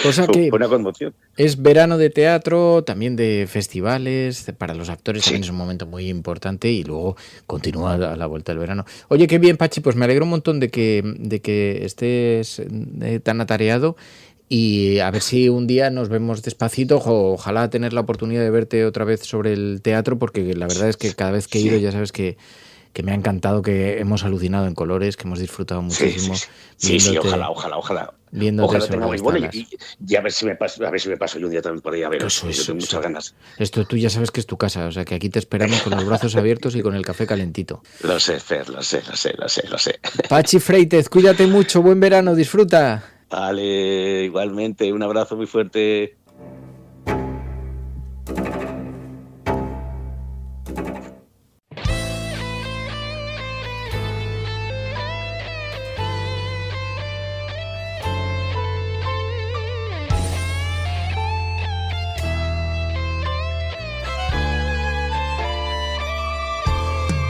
Cosa que fue una conmoción. Es verano de teatro, también de festivales, para los actores también es un momento muy importante y luego continúa a la vuelta del verano. Oye, qué bien, Pachi, pues me alegro un montón de que estés tan atareado. Y a ver si un día nos vemos despacito, ojalá tener la oportunidad de verte otra vez sobre el teatro, porque la verdad es que cada vez que he ido ya sabes que me ha encantado, que hemos alucinado en colores, que hemos disfrutado muchísimo. Sí, ojalá. Viéndote Ojalá sobre tengamos las bueno tablas. y a ver si me paso yo un día también por ahí a veros. Yo tengo muchas ganas. Esto tú ya sabes que es tu casa, o sea que aquí te esperamos con los brazos abiertos y con el café calentito. Lo sé, Fer, lo sé. Pachi Freitez, cuídate mucho, buen verano, disfruta. Vale, igualmente, un abrazo muy fuerte.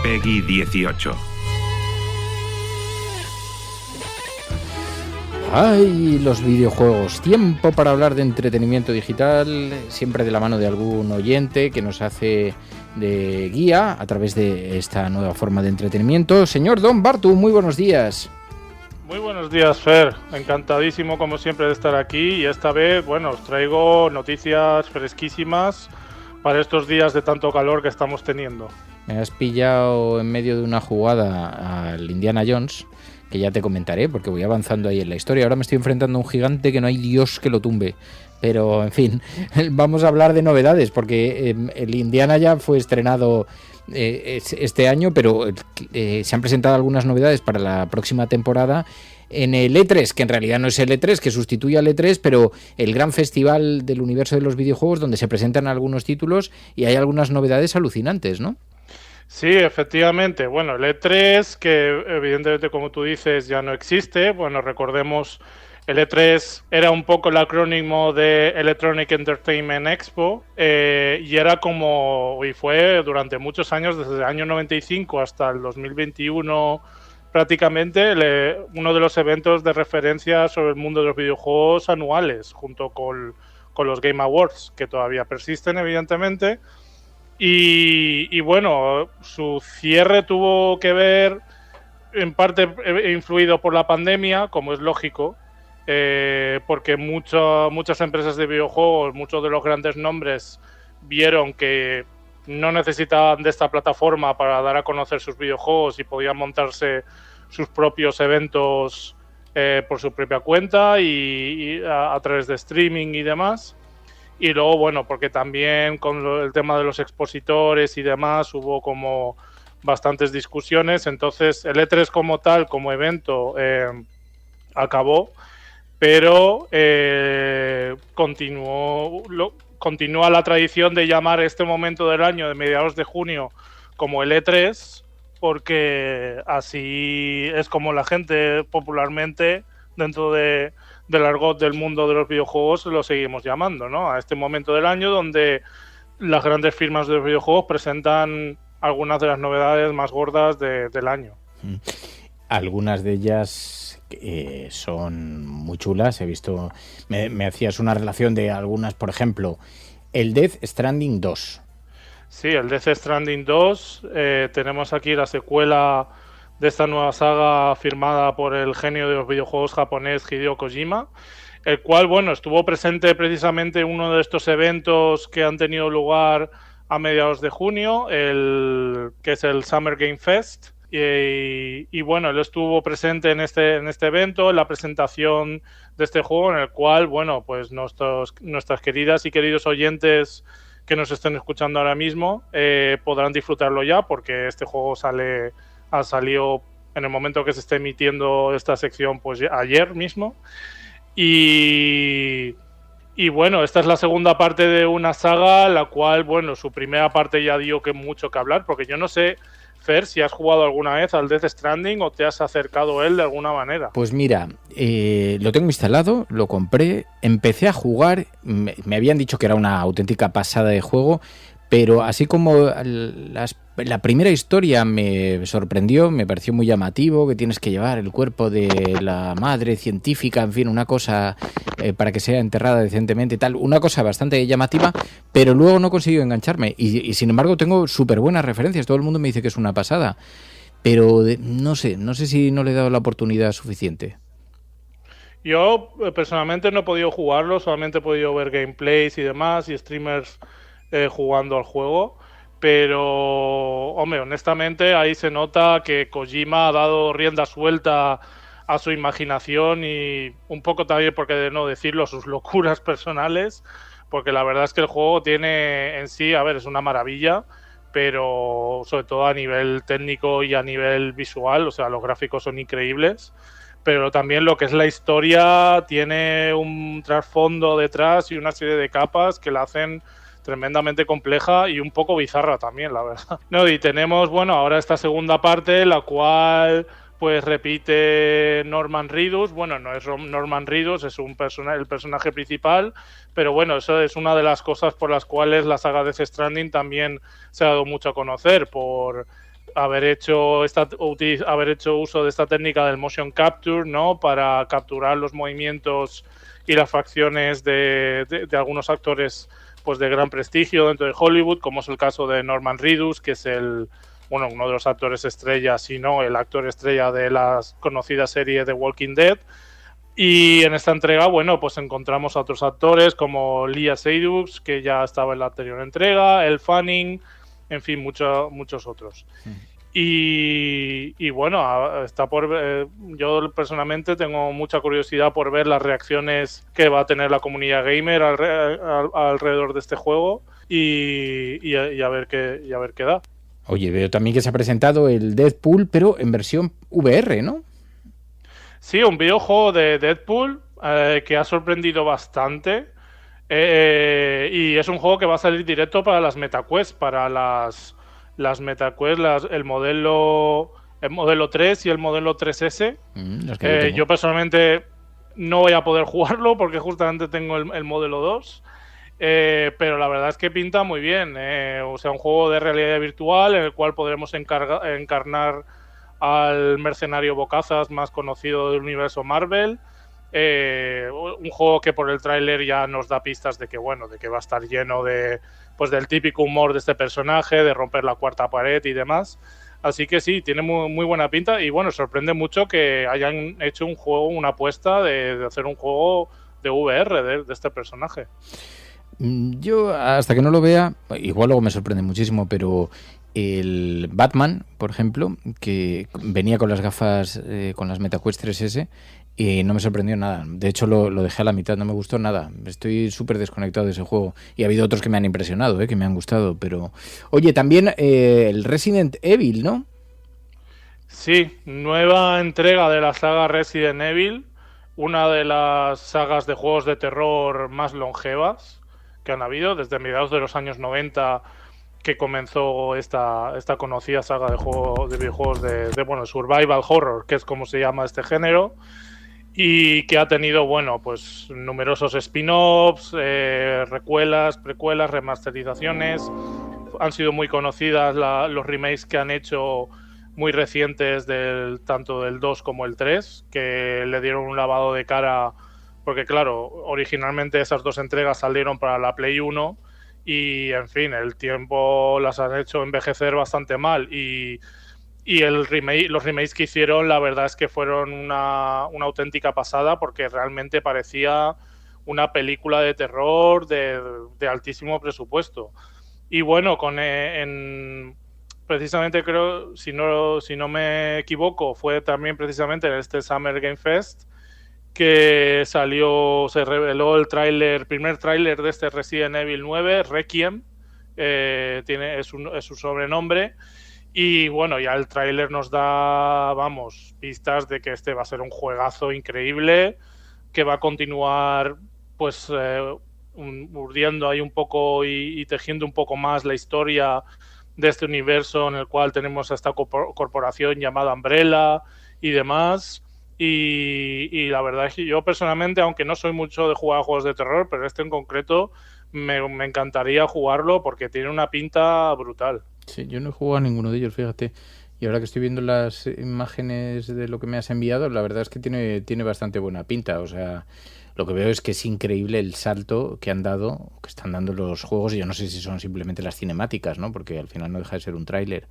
Peggy 18. ¡Ay, los videojuegos! Tiempo para hablar de entretenimiento digital, siempre de la mano de algún oyente que nos hace de guía a través de esta nueva forma de entretenimiento. Señor Don Bartu, muy buenos días. Muy buenos días, Fer. Encantadísimo, como siempre, de estar aquí. Y esta vez, os traigo noticias fresquísimas para estos días de tanto calor que estamos teniendo. Me has pillado en medio de una jugada al Indiana Jones, que ya te comentaré porque voy avanzando ahí en la historia. Ahora me estoy enfrentando a un gigante que no hay Dios que lo tumbe. Pero, en fin, vamos a hablar de novedades porque el Indiana ya fue estrenado este año, pero se han presentado algunas novedades para la próxima temporada en el E3, que en realidad no es el E3, que sustituye al E3, pero el gran festival del universo de los videojuegos donde se presentan algunos títulos y hay algunas novedades alucinantes, ¿no? Sí, efectivamente. El E3, que evidentemente, como tú dices, ya no existe. Recordemos, el E3 era un poco el acrónimo de Electronic Entertainment Expo y era y fue durante muchos años, desde el año 95 hasta el 2021 prácticamente, uno de los eventos de referencia sobre el mundo de los videojuegos anuales, junto con los Game Awards, que todavía persisten, evidentemente. Y su cierre tuvo que ver, en parte influido por la pandemia, como es lógico, porque muchas empresas de videojuegos, muchos de los grandes nombres, vieron que no necesitaban de esta plataforma para dar a conocer sus videojuegos y podían montarse sus propios eventos por su propia cuenta y a través de streaming y demás. Y luego, porque también con el tema de los expositores y demás hubo como bastantes discusiones. Entonces, el E3 como tal, como evento, acabó, pero continúa la tradición de llamar este momento del año, de mediados de junio, como el E3, porque así es como la gente popularmente, dentro del argot del mundo de los videojuegos, lo seguimos llamando, ¿no? A este momento del año donde las grandes firmas de los videojuegos presentan algunas de las novedades más gordas del año. Algunas de ellas son muy chulas. He visto, me hacías una relación de algunas, por ejemplo, el Death Stranding 2. Sí, el Death Stranding 2. Tenemos aquí la secuela de esta nueva saga firmada por el genio de los videojuegos japonés Hideo Kojima, el cual, estuvo presente precisamente en uno de estos eventos que han tenido lugar a mediados de junio, que es el Summer Game Fest, y él estuvo presente en este evento, en la presentación de este juego, en el cual, pues nuestras queridas y queridos oyentes que nos estén escuchando ahora mismo podrán disfrutarlo ya, porque este juego ha salido en el momento que se esté emitiendo esta sección, pues ayer mismo. Y esta es la segunda parte de una saga, la cual, su primera parte ya dio mucho que hablar, porque yo no sé, Fer, si has jugado alguna vez al Death Stranding o te has acercado a él de alguna manera. Pues mira, lo tengo instalado, lo compré, empecé a jugar, me habían dicho que era una auténtica pasada de juego, Pero así como la primera historia me sorprendió, me pareció muy llamativo, que tienes que llevar el cuerpo de la madre científica, en fin, una cosa para que sea enterrada decentemente y tal, una cosa bastante llamativa, pero luego no consiguió engancharme. Y sin embargo tengo súper buenas referencias, todo el mundo me dice que es una pasada, pero no sé si no le he dado la oportunidad suficiente. Yo personalmente no he podido jugarlo, solamente he podido ver gameplays y demás y streamers jugando al juego, pero hombre, honestamente ahí se nota que Kojima ha dado rienda suelta a su imaginación y un poco también, por qué de no decirlo, sus locuras personales, porque la verdad es que el juego tiene en sí, a ver, es una maravilla, pero sobre todo a nivel técnico y a nivel visual, o sea, los gráficos son increíbles, pero también lo que es la historia tiene un trasfondo detrás y una serie de capas que la hacen tremendamente compleja y un poco bizarra también, la verdad. No, y tenemos, bueno, ahora esta segunda parte, la cual pues repite Norman Reedus. Bueno, no es Norman Reedus, es el personaje principal, pero bueno, eso es una de las cosas por las cuales la saga Death Stranding también se ha dado mucho a conocer, por haber hecho uso de esta técnica del motion capture, ¿no? Para capturar los movimientos y las facciones de algunos actores pues de gran prestigio dentro de Hollywood, como es el caso de Norman Reedus, que es uno de los actores estrella, si no el actor estrella de la conocida serie The Walking Dead. Y en esta entrega, bueno, pues encontramos a otros actores como Léa Seydoux, que ya estaba en la anterior entrega, Elle Fanning, en fin, muchos otros. Y bueno, está yo personalmente tengo mucha curiosidad por ver las reacciones que va a tener la comunidad gamer alrededor de este juego y a ver qué da. Oye, veo también que se ha presentado el Deadpool, pero en versión VR, ¿no? Sí, un videojuego de Deadpool que ha sorprendido bastante. Y es un juego que va a salir directo para las MetaQuest, para las MetaQuest, el modelo 3 y el modelo 3S. Yo personalmente no voy a poder jugarlo porque justamente tengo el modelo 2. Pero la verdad es que pinta muy bien. O sea, un juego de realidad virtual en el cual podremos encarnar al mercenario Bocazas más conocido del universo Marvel. Un juego que por el tráiler ya nos da pistas de que va a estar lleno del típico humor de este personaje, de romper la cuarta pared y demás. Así que sí, tiene muy, muy buena pinta y bueno, sorprende mucho que hayan hecho una apuesta de hacer un juego de VR de este personaje. Yo hasta que no lo vea, igual luego me sorprende muchísimo, pero el Batman, por ejemplo, que venía con las gafas, con las MetaQuest 3S, y no me sorprendió nada. De hecho, lo dejé a la mitad, no me gustó nada. Estoy súper desconectado de ese juego. Y ha habido otros que me han impresionado, que me han gustado. Pero oye, también el Resident Evil, ¿no? Sí, nueva entrega de la saga Resident Evil, una de las sagas de juegos de terror más longevas que han habido, desde mediados de los años 90, que comenzó esta conocida saga de videojuegos de survival horror, que es como se llama este género, y que ha tenido, pues numerosos spin-offs, recuelas, precuelas, remasterizaciones. Han sido muy conocidas los remakes que han hecho muy recientes tanto del 2 como el 3, que le dieron un lavado de cara, porque claro, originalmente esas dos entregas salieron para la Play 1 y en fin, el tiempo las han hecho envejecer bastante mal y los remakes que hicieron, la verdad es que fueron una auténtica pasada, porque realmente parecía una película de terror de altísimo presupuesto. Y bueno, precisamente creo, si no me equivoco, fue también precisamente en este Summer Game Fest que se reveló el primer tráiler de este Resident Evil 9, Requiem, es su sobrenombre. Y bueno, ya el tráiler nos da, pistas de que este va a ser un juegazo increíble, que va a continuar, urdiendo ahí un poco y tejiendo un poco más la historia de este universo en el cual tenemos a esta corporación llamada Umbrella y demás. Y la verdad es que yo personalmente, aunque no soy mucho de jugar a juegos de terror, pero este en concreto me encantaría jugarlo porque tiene una pinta brutal. Sí, yo no he jugado a ninguno de ellos, fíjate. Y ahora que estoy viendo las imágenes de lo que me has enviado, la verdad es que tiene bastante buena pinta. O sea, lo que veo es que es increíble el salto que han dado, que están dando los juegos. Y yo no sé si son simplemente las cinemáticas, ¿no? Porque al final no deja de ser un tráiler.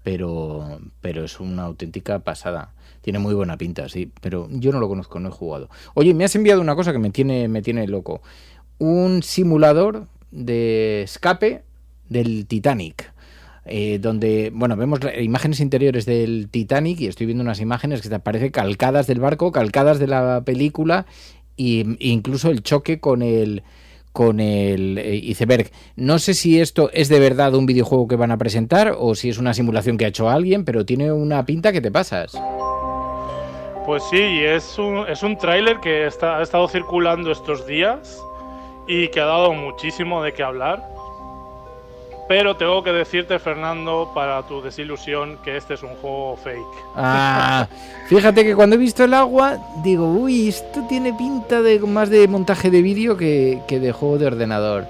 Pero es una auténtica pasada. Tiene muy buena pinta, sí. Pero yo no lo conozco, no he jugado. Oye, me has enviado una cosa que me tiene loco. Un simulador de escape del Titanic. Donde, bueno, vemos imágenes interiores del Titanic y estoy viendo unas imágenes que te parecen calcadas del barco, calcadas de la película e incluso el choque con el iceberg. No sé si esto es de verdad un videojuego que van a presentar o si es una simulación que ha hecho alguien, pero tiene una pinta que te pasas. Pues sí, es un tráiler que ha estado circulando estos días y que ha dado muchísimo de qué hablar. Pero tengo que decirte, Fernando, para tu desilusión, que este es un juego fake. Fíjate que cuando he visto el agua, digo, uy, esto tiene pinta de más de montaje de vídeo que de juego de ordenador.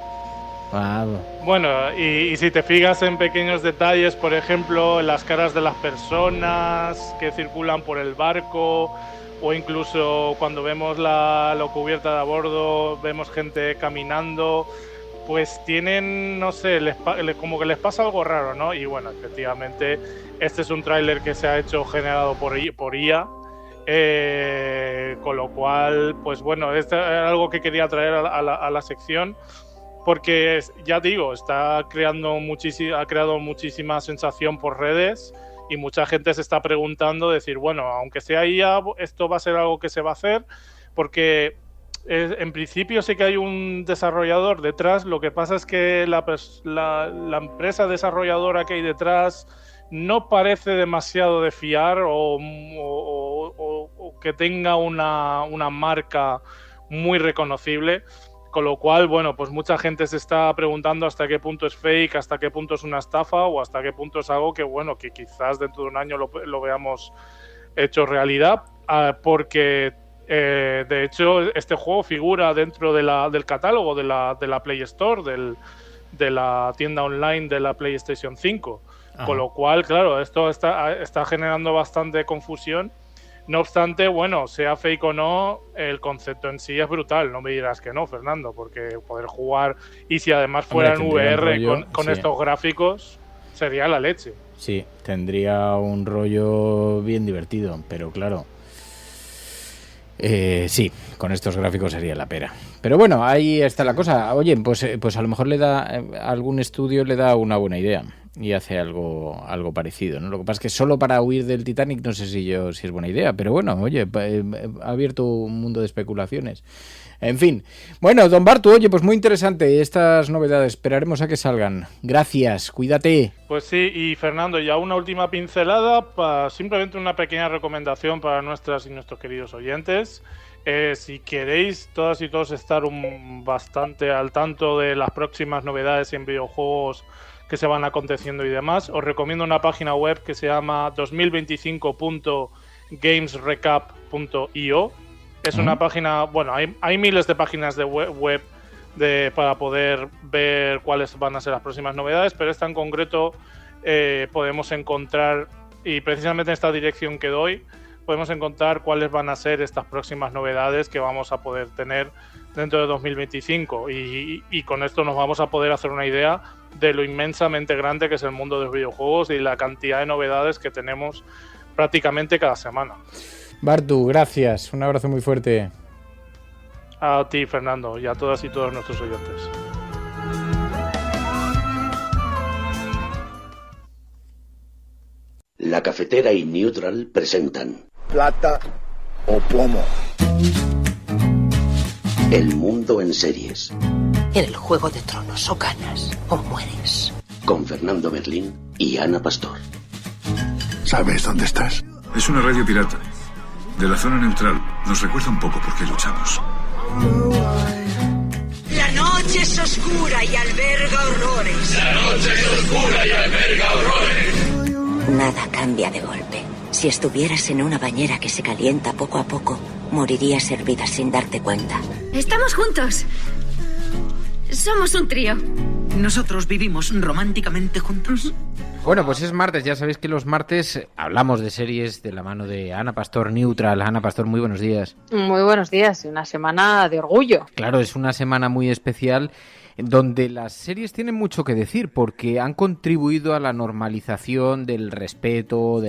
Bueno, y si te fijas en pequeños detalles, por ejemplo, en las caras de las personas que circulan por el barco, o incluso cuando vemos la cubierta de a bordo, vemos gente caminando, pues tienen, no sé, como que les pasa algo raro, ¿no? Y bueno, efectivamente, este es un tráiler que se ha hecho generado por IA, con lo cual, pues bueno, esto era algo que quería traer a la sección, porque ya digo, ha creado muchísima sensación por redes y mucha gente se está preguntando, decir, bueno, aunque sea IA, esto va a ser algo que se va a hacer, porque en principio sí que hay un desarrollador detrás. Lo que pasa es que la empresa desarrolladora que hay detrás no parece demasiado de fiar o que tenga una marca muy reconocible, con lo cual, bueno, pues mucha gente se está preguntando hasta qué punto es fake, hasta qué punto es una estafa o hasta qué punto es algo que, bueno, que quizás dentro de un año lo veamos hecho realidad, porque de hecho este juego figura dentro del catálogo de la Play Store, de la tienda online de la PlayStation 5. Ajá. Con lo cual, claro, esto está generando bastante confusión. No obstante, bueno, sea fake o no, el concepto en sí es brutal. No me dirás que no, Fernando, porque poder jugar, y si además fuera en VR con sí, estos gráficos, sería la leche. Sí, tendría un rollo bien divertido, pero claro, sí, con estos gráficos sería la pera. Pero bueno, ahí está la cosa. Oye, pues a lo mejor algún estudio le da una buena idea y hace algo parecido, ¿no? Lo que pasa es que solo para huir del Titanic no sé si es buena idea, pero bueno, oye, ha abierto un mundo de especulaciones. En fin, bueno, don Bartu, oye, pues muy interesante estas novedades, esperaremos a que salgan. Gracias, cuídate. Pues sí, y Fernando, ya una última pincelada, simplemente una pequeña recomendación para nuestras y nuestros queridos oyentes. Si queréis todas y todos estar bastante al tanto de las próximas novedades en videojuegos que se van aconteciendo y demás, os recomiendo una página web que se llama 2025.gamesrecap.io. Es una página, bueno, hay miles de páginas de web para poder ver cuáles van a ser las próximas novedades, pero esta en concreto podemos encontrar, y precisamente en esta dirección que doy, podemos encontrar cuáles van a ser estas próximas novedades que vamos a poder tener dentro de 2025, y con esto nos vamos a poder hacer una idea de lo inmensamente grande que es el mundo de los videojuegos y la cantidad de novedades que tenemos prácticamente cada semana. Bartu, gracias, un abrazo muy fuerte. A ti, Fernando, y a todas y todos nuestros oyentes. La Cafetera y Neutral presentan Plata o plomo. El mundo en series. En el Juego de Tronos o ganas o mueres. Con Fernando Berlín y Ana Pastor. ¿Sabes dónde estás? Es una radio pirata. De la zona neutral. Nos recuerda un poco por qué luchamos. La noche es oscura y alberga horrores. La noche es oscura y alberga horrores. Nada cambia de golpe. Si estuvieras en una bañera que se calienta poco a poco, morirías hervida sin darte cuenta. Estamos juntos. Somos un trío. Nosotros vivimos románticamente juntos. Bueno, pues es martes, ya sabéis que los martes hablamos de series de la mano de Ana Pastor Neutral. Ana Pastor, muy buenos días. Muy buenos días, una semana de orgullo. Claro, es una semana muy especial donde las series tienen mucho que decir porque han contribuido a la normalización del respeto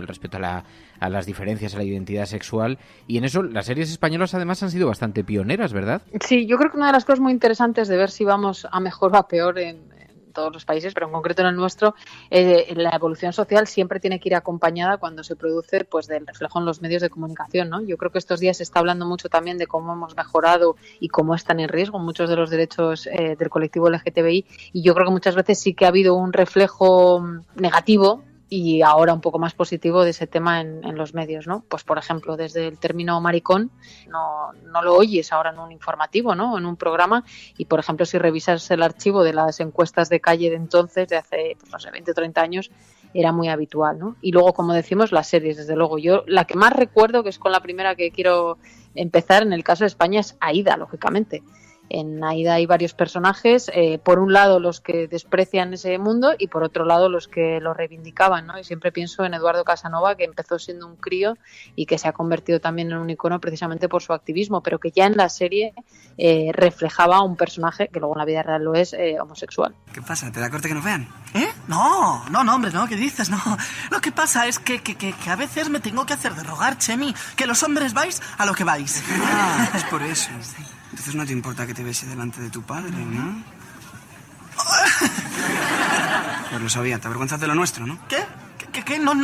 a las diferencias, a la identidad sexual, y en eso las series españolas además han sido bastante pioneras, ¿verdad? Sí, yo creo que una de las cosas muy interesantes de ver si vamos a mejor o a peor en todos los países, pero en concreto en el nuestro, la evolución social siempre tiene que ir acompañada cuando se produce pues del reflejo en los medios de comunicación, ¿no? Yo creo que estos días se está hablando mucho también de cómo hemos mejorado y cómo están en riesgo muchos de los derechos del colectivo LGTBI, y yo creo que muchas veces sí que ha habido un reflejo negativo y ahora un poco más positivo de ese tema en los medios, ¿no? Pues, por ejemplo, desde el término maricón no lo oyes ahora en un informativo, ¿no? En un programa, y, por ejemplo, si revisas el archivo de las encuestas de calle de entonces, de hace, pues, no sé, 20 o 30 años, era muy habitual, ¿no? Y luego, como decimos, las series, desde luego. Yo la que más recuerdo, que es con la primera que quiero empezar, en el caso de España, es Aída, lógicamente. En Aída hay varios personajes, por un lado los que desprecian ese mundo y por otro lado los que lo reivindicaban, ¿no? Y siempre pienso en Eduardo Casanova, que empezó siendo un crío y que se ha convertido también en un icono precisamente por su activismo, pero que ya en la serie reflejaba un personaje, que luego en la vida real lo es, homosexual. ¿Qué pasa? ¿Te da corte que nos vean? ¿Eh? No, hombre, no, ¿qué dices? No. Lo que pasa es que a veces me tengo que hacer de rogar, Chemi, que los hombres vais a lo que vais. Ah, es por eso. Sí. Entonces no te importa que te bese delante de tu padre, ¿no? Pues lo sabía, te avergüenzas de lo nuestro, ¿no? ¿Qué? No.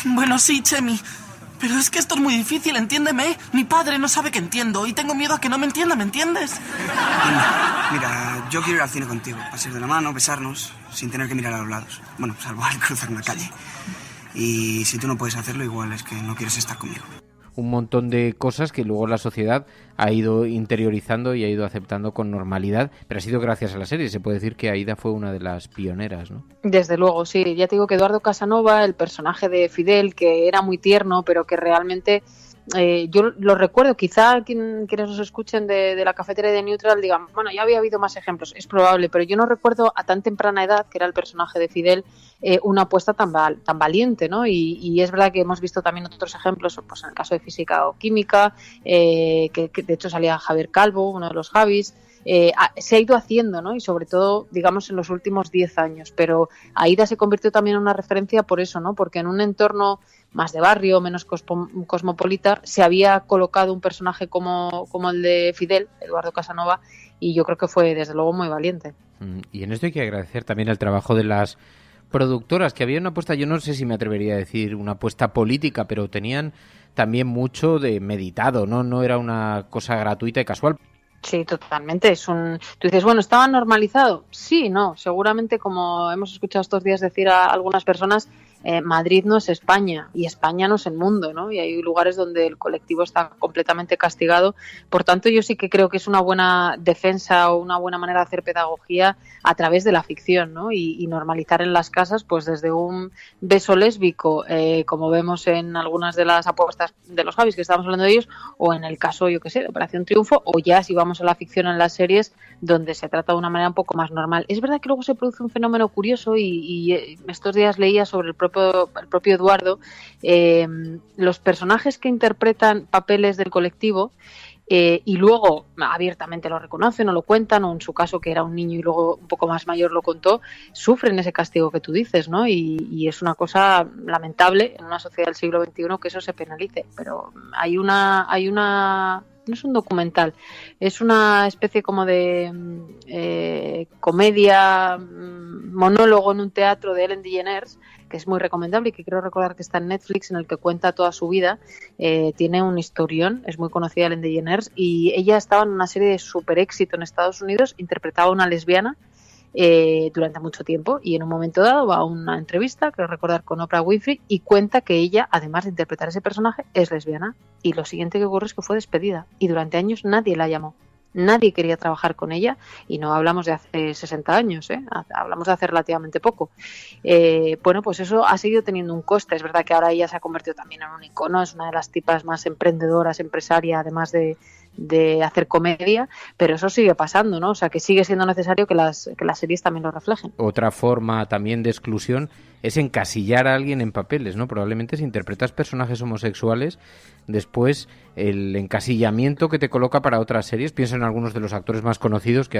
Bueno, sí, Chemi, pero es que esto es muy difícil, entiéndeme. Mi padre no sabe que entiendo y tengo miedo a que no me entienda, ¿me entiendes? Mira, yo quiero ir al cine contigo, pasar de la mano, besarnos, sin tener que mirar a los lados. Bueno, salvo al cruzar una calle. Y si tú no puedes hacerlo, igual es que no quieres estar conmigo. Un montón de cosas que luego la sociedad ha ido interiorizando y ha ido aceptando con normalidad, pero ha sido gracias a la serie. Se puede decir que Aída fue una de las pioneras, ¿no? Desde luego, sí. Ya te digo que Eduardo Casanova, el personaje de Fidel, que era muy tierno, pero que realmente... yo lo recuerdo, quizá quienes nos escuchen de la cafetera de Neutral digan, bueno, ya había habido más ejemplos, es probable, pero yo no recuerdo a tan temprana edad, que era el personaje de Fidel, una apuesta tan valiente, ¿no? Y es verdad que hemos visto también otros ejemplos, pues en el caso de Física o Química, que de hecho salía Javier Calvo, uno de los Javis. Se ha ido haciendo, ¿no? Y sobre todo, digamos, en los últimos 10 años, pero Aída se convirtió también en una referencia por eso, ¿no? Porque en un entorno más de barrio, menos cosmopolita, se había colocado un personaje como el de Fidel, Eduardo Casanova, y yo creo que fue desde luego muy valiente. Y en esto hay que agradecer también el trabajo de las productoras, que había una apuesta, yo no sé si me atrevería a decir una apuesta política, pero tenían también mucho de meditado, no era una cosa gratuita y casual. Sí, totalmente. Tú dices, bueno, ¿estaba normalizado? Sí, no. Seguramente, como hemos escuchado estos días decir a algunas personas, Madrid no es España y España no es el mundo, ¿no? Y hay lugares donde el colectivo está completamente castigado. Por tanto, yo sí que creo que es una buena defensa o una buena manera de hacer pedagogía a través de la ficción, ¿no? Y normalizar en las casas, pues desde un beso lésbico, como vemos en algunas de las apuestas de los Javis que estamos hablando de ellos, o en el caso, yo qué sé, de Operación Triunfo, o ya si vamos a la ficción en las series, donde se trata de una manera un poco más normal. Es verdad que luego se produce un fenómeno curioso y estos días leía sobre el propio Eduardo, los personajes que interpretan papeles del colectivo y luego abiertamente lo reconocen o lo cuentan, o en su caso, que era un niño y luego un poco más mayor lo contó, sufren ese castigo que tú dices, ¿no? Y es una cosa lamentable en una sociedad del siglo XXI que eso se penalice, pero hay una no es un documental, es una especie como de comedia, monólogo en un teatro de Ellen DeGeneres, que es muy recomendable y que quiero recordar que está en Netflix, en el que cuenta toda su vida. Tiene un historión, es muy conocida Ellen DeGeneres, y ella estaba en una serie de super éxito en Estados Unidos, interpretaba a una lesbiana durante mucho tiempo, y en un momento dado va a una entrevista, creo recordar, con Oprah Winfrey, y cuenta que ella, además de interpretar ese personaje, es lesbiana, y lo siguiente que ocurre es que fue despedida, y durante años nadie la llamó. Nadie quería trabajar con ella, y no hablamos de hace 60 años, hablamos de hace relativamente poco. Bueno, pues eso ha seguido teniendo un coste. Es verdad que ahora ella se ha convertido también en un icono, es una de las tipas más emprendedoras, empresaria, además de de hacer comedia, pero eso sigue pasando, ¿no? O sea, que sigue siendo necesario que las series también lo reflejen. Otra forma también de exclusión es encasillar a alguien en papeles, ¿no? Probablemente si interpretas personajes homosexuales, después el encasillamiento que te coloca para otras series, pienso en algunos de los actores más conocidos que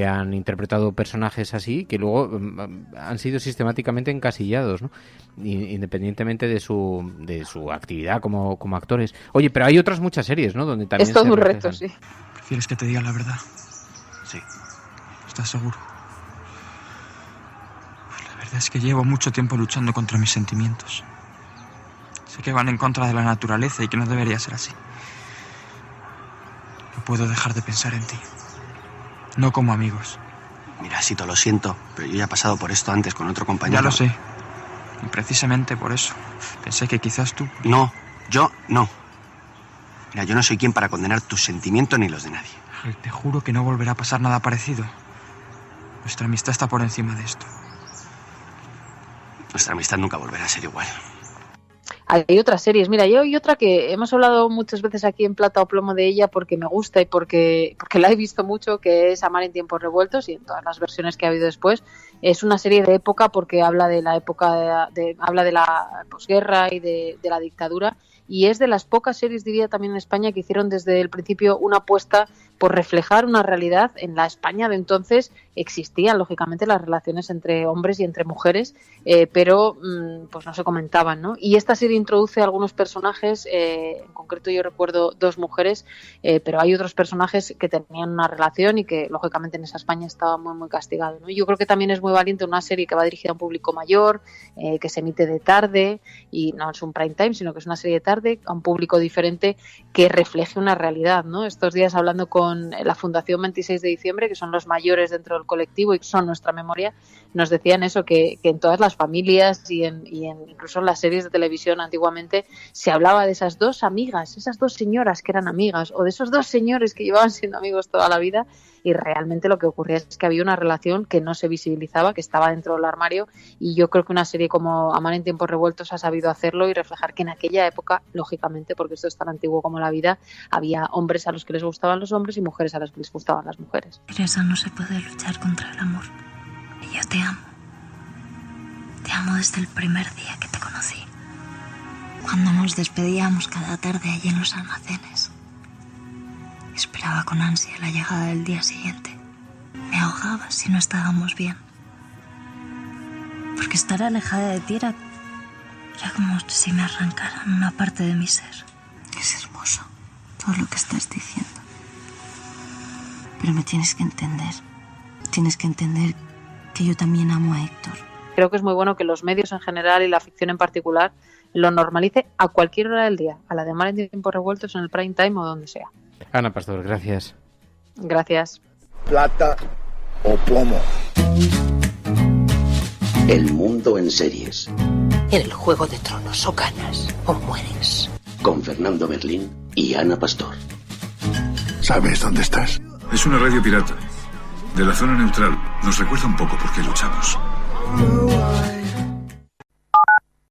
han interpretado personajes así, que luego han sido sistemáticamente encasillados, ¿no? Independientemente de su actividad como actores. Oye, pero hay otras muchas series, ¿no? Donde también es todo un reto, sí. ¿Prefieres que te diga la verdad? Sí. ¿Estás seguro? La verdad es que llevo mucho tiempo luchando contra mis sentimientos. Sé que van en contra de la naturaleza y que no debería ser así. No puedo dejar de pensar en ti. No como amigos. Mira, Sito, lo siento, pero yo ya he pasado por esto antes con otro compañero. Ya lo sé. Y precisamente por eso pensé que quizás tú... No, yo no. Mira, yo no soy quien para condenar tus sentimientos ni los de nadie. Te juro que no volverá a pasar nada parecido. Nuestra amistad está por encima de esto. Nuestra amistad nunca volverá a ser igual. Hay otras series. Mira, yo hay otra que hemos hablado muchas veces aquí en Plata o Plomo de ella porque me gusta y porque la he visto mucho, que es Amar en tiempos revueltos, y en todas las versiones que ha habido después. Es una serie de época porque habla de la época, habla de la posguerra y de la dictadura, y es de las pocas series, diría, también en España, que hicieron desde el principio una apuesta por reflejar una realidad. En la España de entonces existían, lógicamente, las relaciones entre hombres y entre mujeres, pero pues no se comentaban, ¿no? Y esta serie introduce algunos personajes, en concreto yo recuerdo 2 mujeres, pero hay otros personajes que tenían una relación y que, lógicamente, en esa España estaba muy, muy castigado, ¿no? Yo creo que también es muy valiente una serie que va dirigida a un público mayor, que se emite de tarde, y no es un prime time, sino que es una serie de tarde, a un público diferente, que refleje una realidad, ¿no? Estos días, hablando con la Fundación 26 de diciembre, que son los mayores dentro del colectivo y son nuestra memoria, nos decían eso, que en todas las familias y incluso en las series de televisión antiguamente se hablaba de esas 2 amigas, esas 2 señoras que eran amigas, o de esos 2 señores que llevaban siendo amigos toda la vida, y realmente lo que ocurría es que había una relación que no se visibilizaba, que estaba dentro del armario, y yo creo que una serie como Amar en tiempos revueltos ha sabido hacerlo y reflejar que en aquella época, lógicamente, porque esto es tan antiguo como la vida, había hombres a los que les gustaban los hombres y mujeres a las que les gustaban las mujeres. Teresa, no se puede luchar contra el amor. Y yo te amo. Te amo desde el primer día que te conocí. Cuando nos despedíamos cada tarde allí en los almacenes. Esperaba con ansia la llegada del día siguiente. Me ahogaba si no estábamos bien. Porque estar alejada de ti era como si me arrancaran una parte de mi ser. Es hermoso todo lo que estás diciendo. Pero me tienes que entender. Tienes que entender que yo también amo a Héctor. Creo que es muy bueno que los medios en general y la ficción en particular lo normalice a cualquier hora del día, a la de Amar en tiempos revueltos, en el prime time o donde sea. Ana Pastor, gracias. Gracias. Plata o plomo. El mundo en series. En el Juego de Tronos o ganas o mueres. Con Fernando Berlín y Ana Pastor. ¿Sabes dónde estás? Es una radio pirata. De la zona neutral. Nos recuerda un poco por qué luchamos.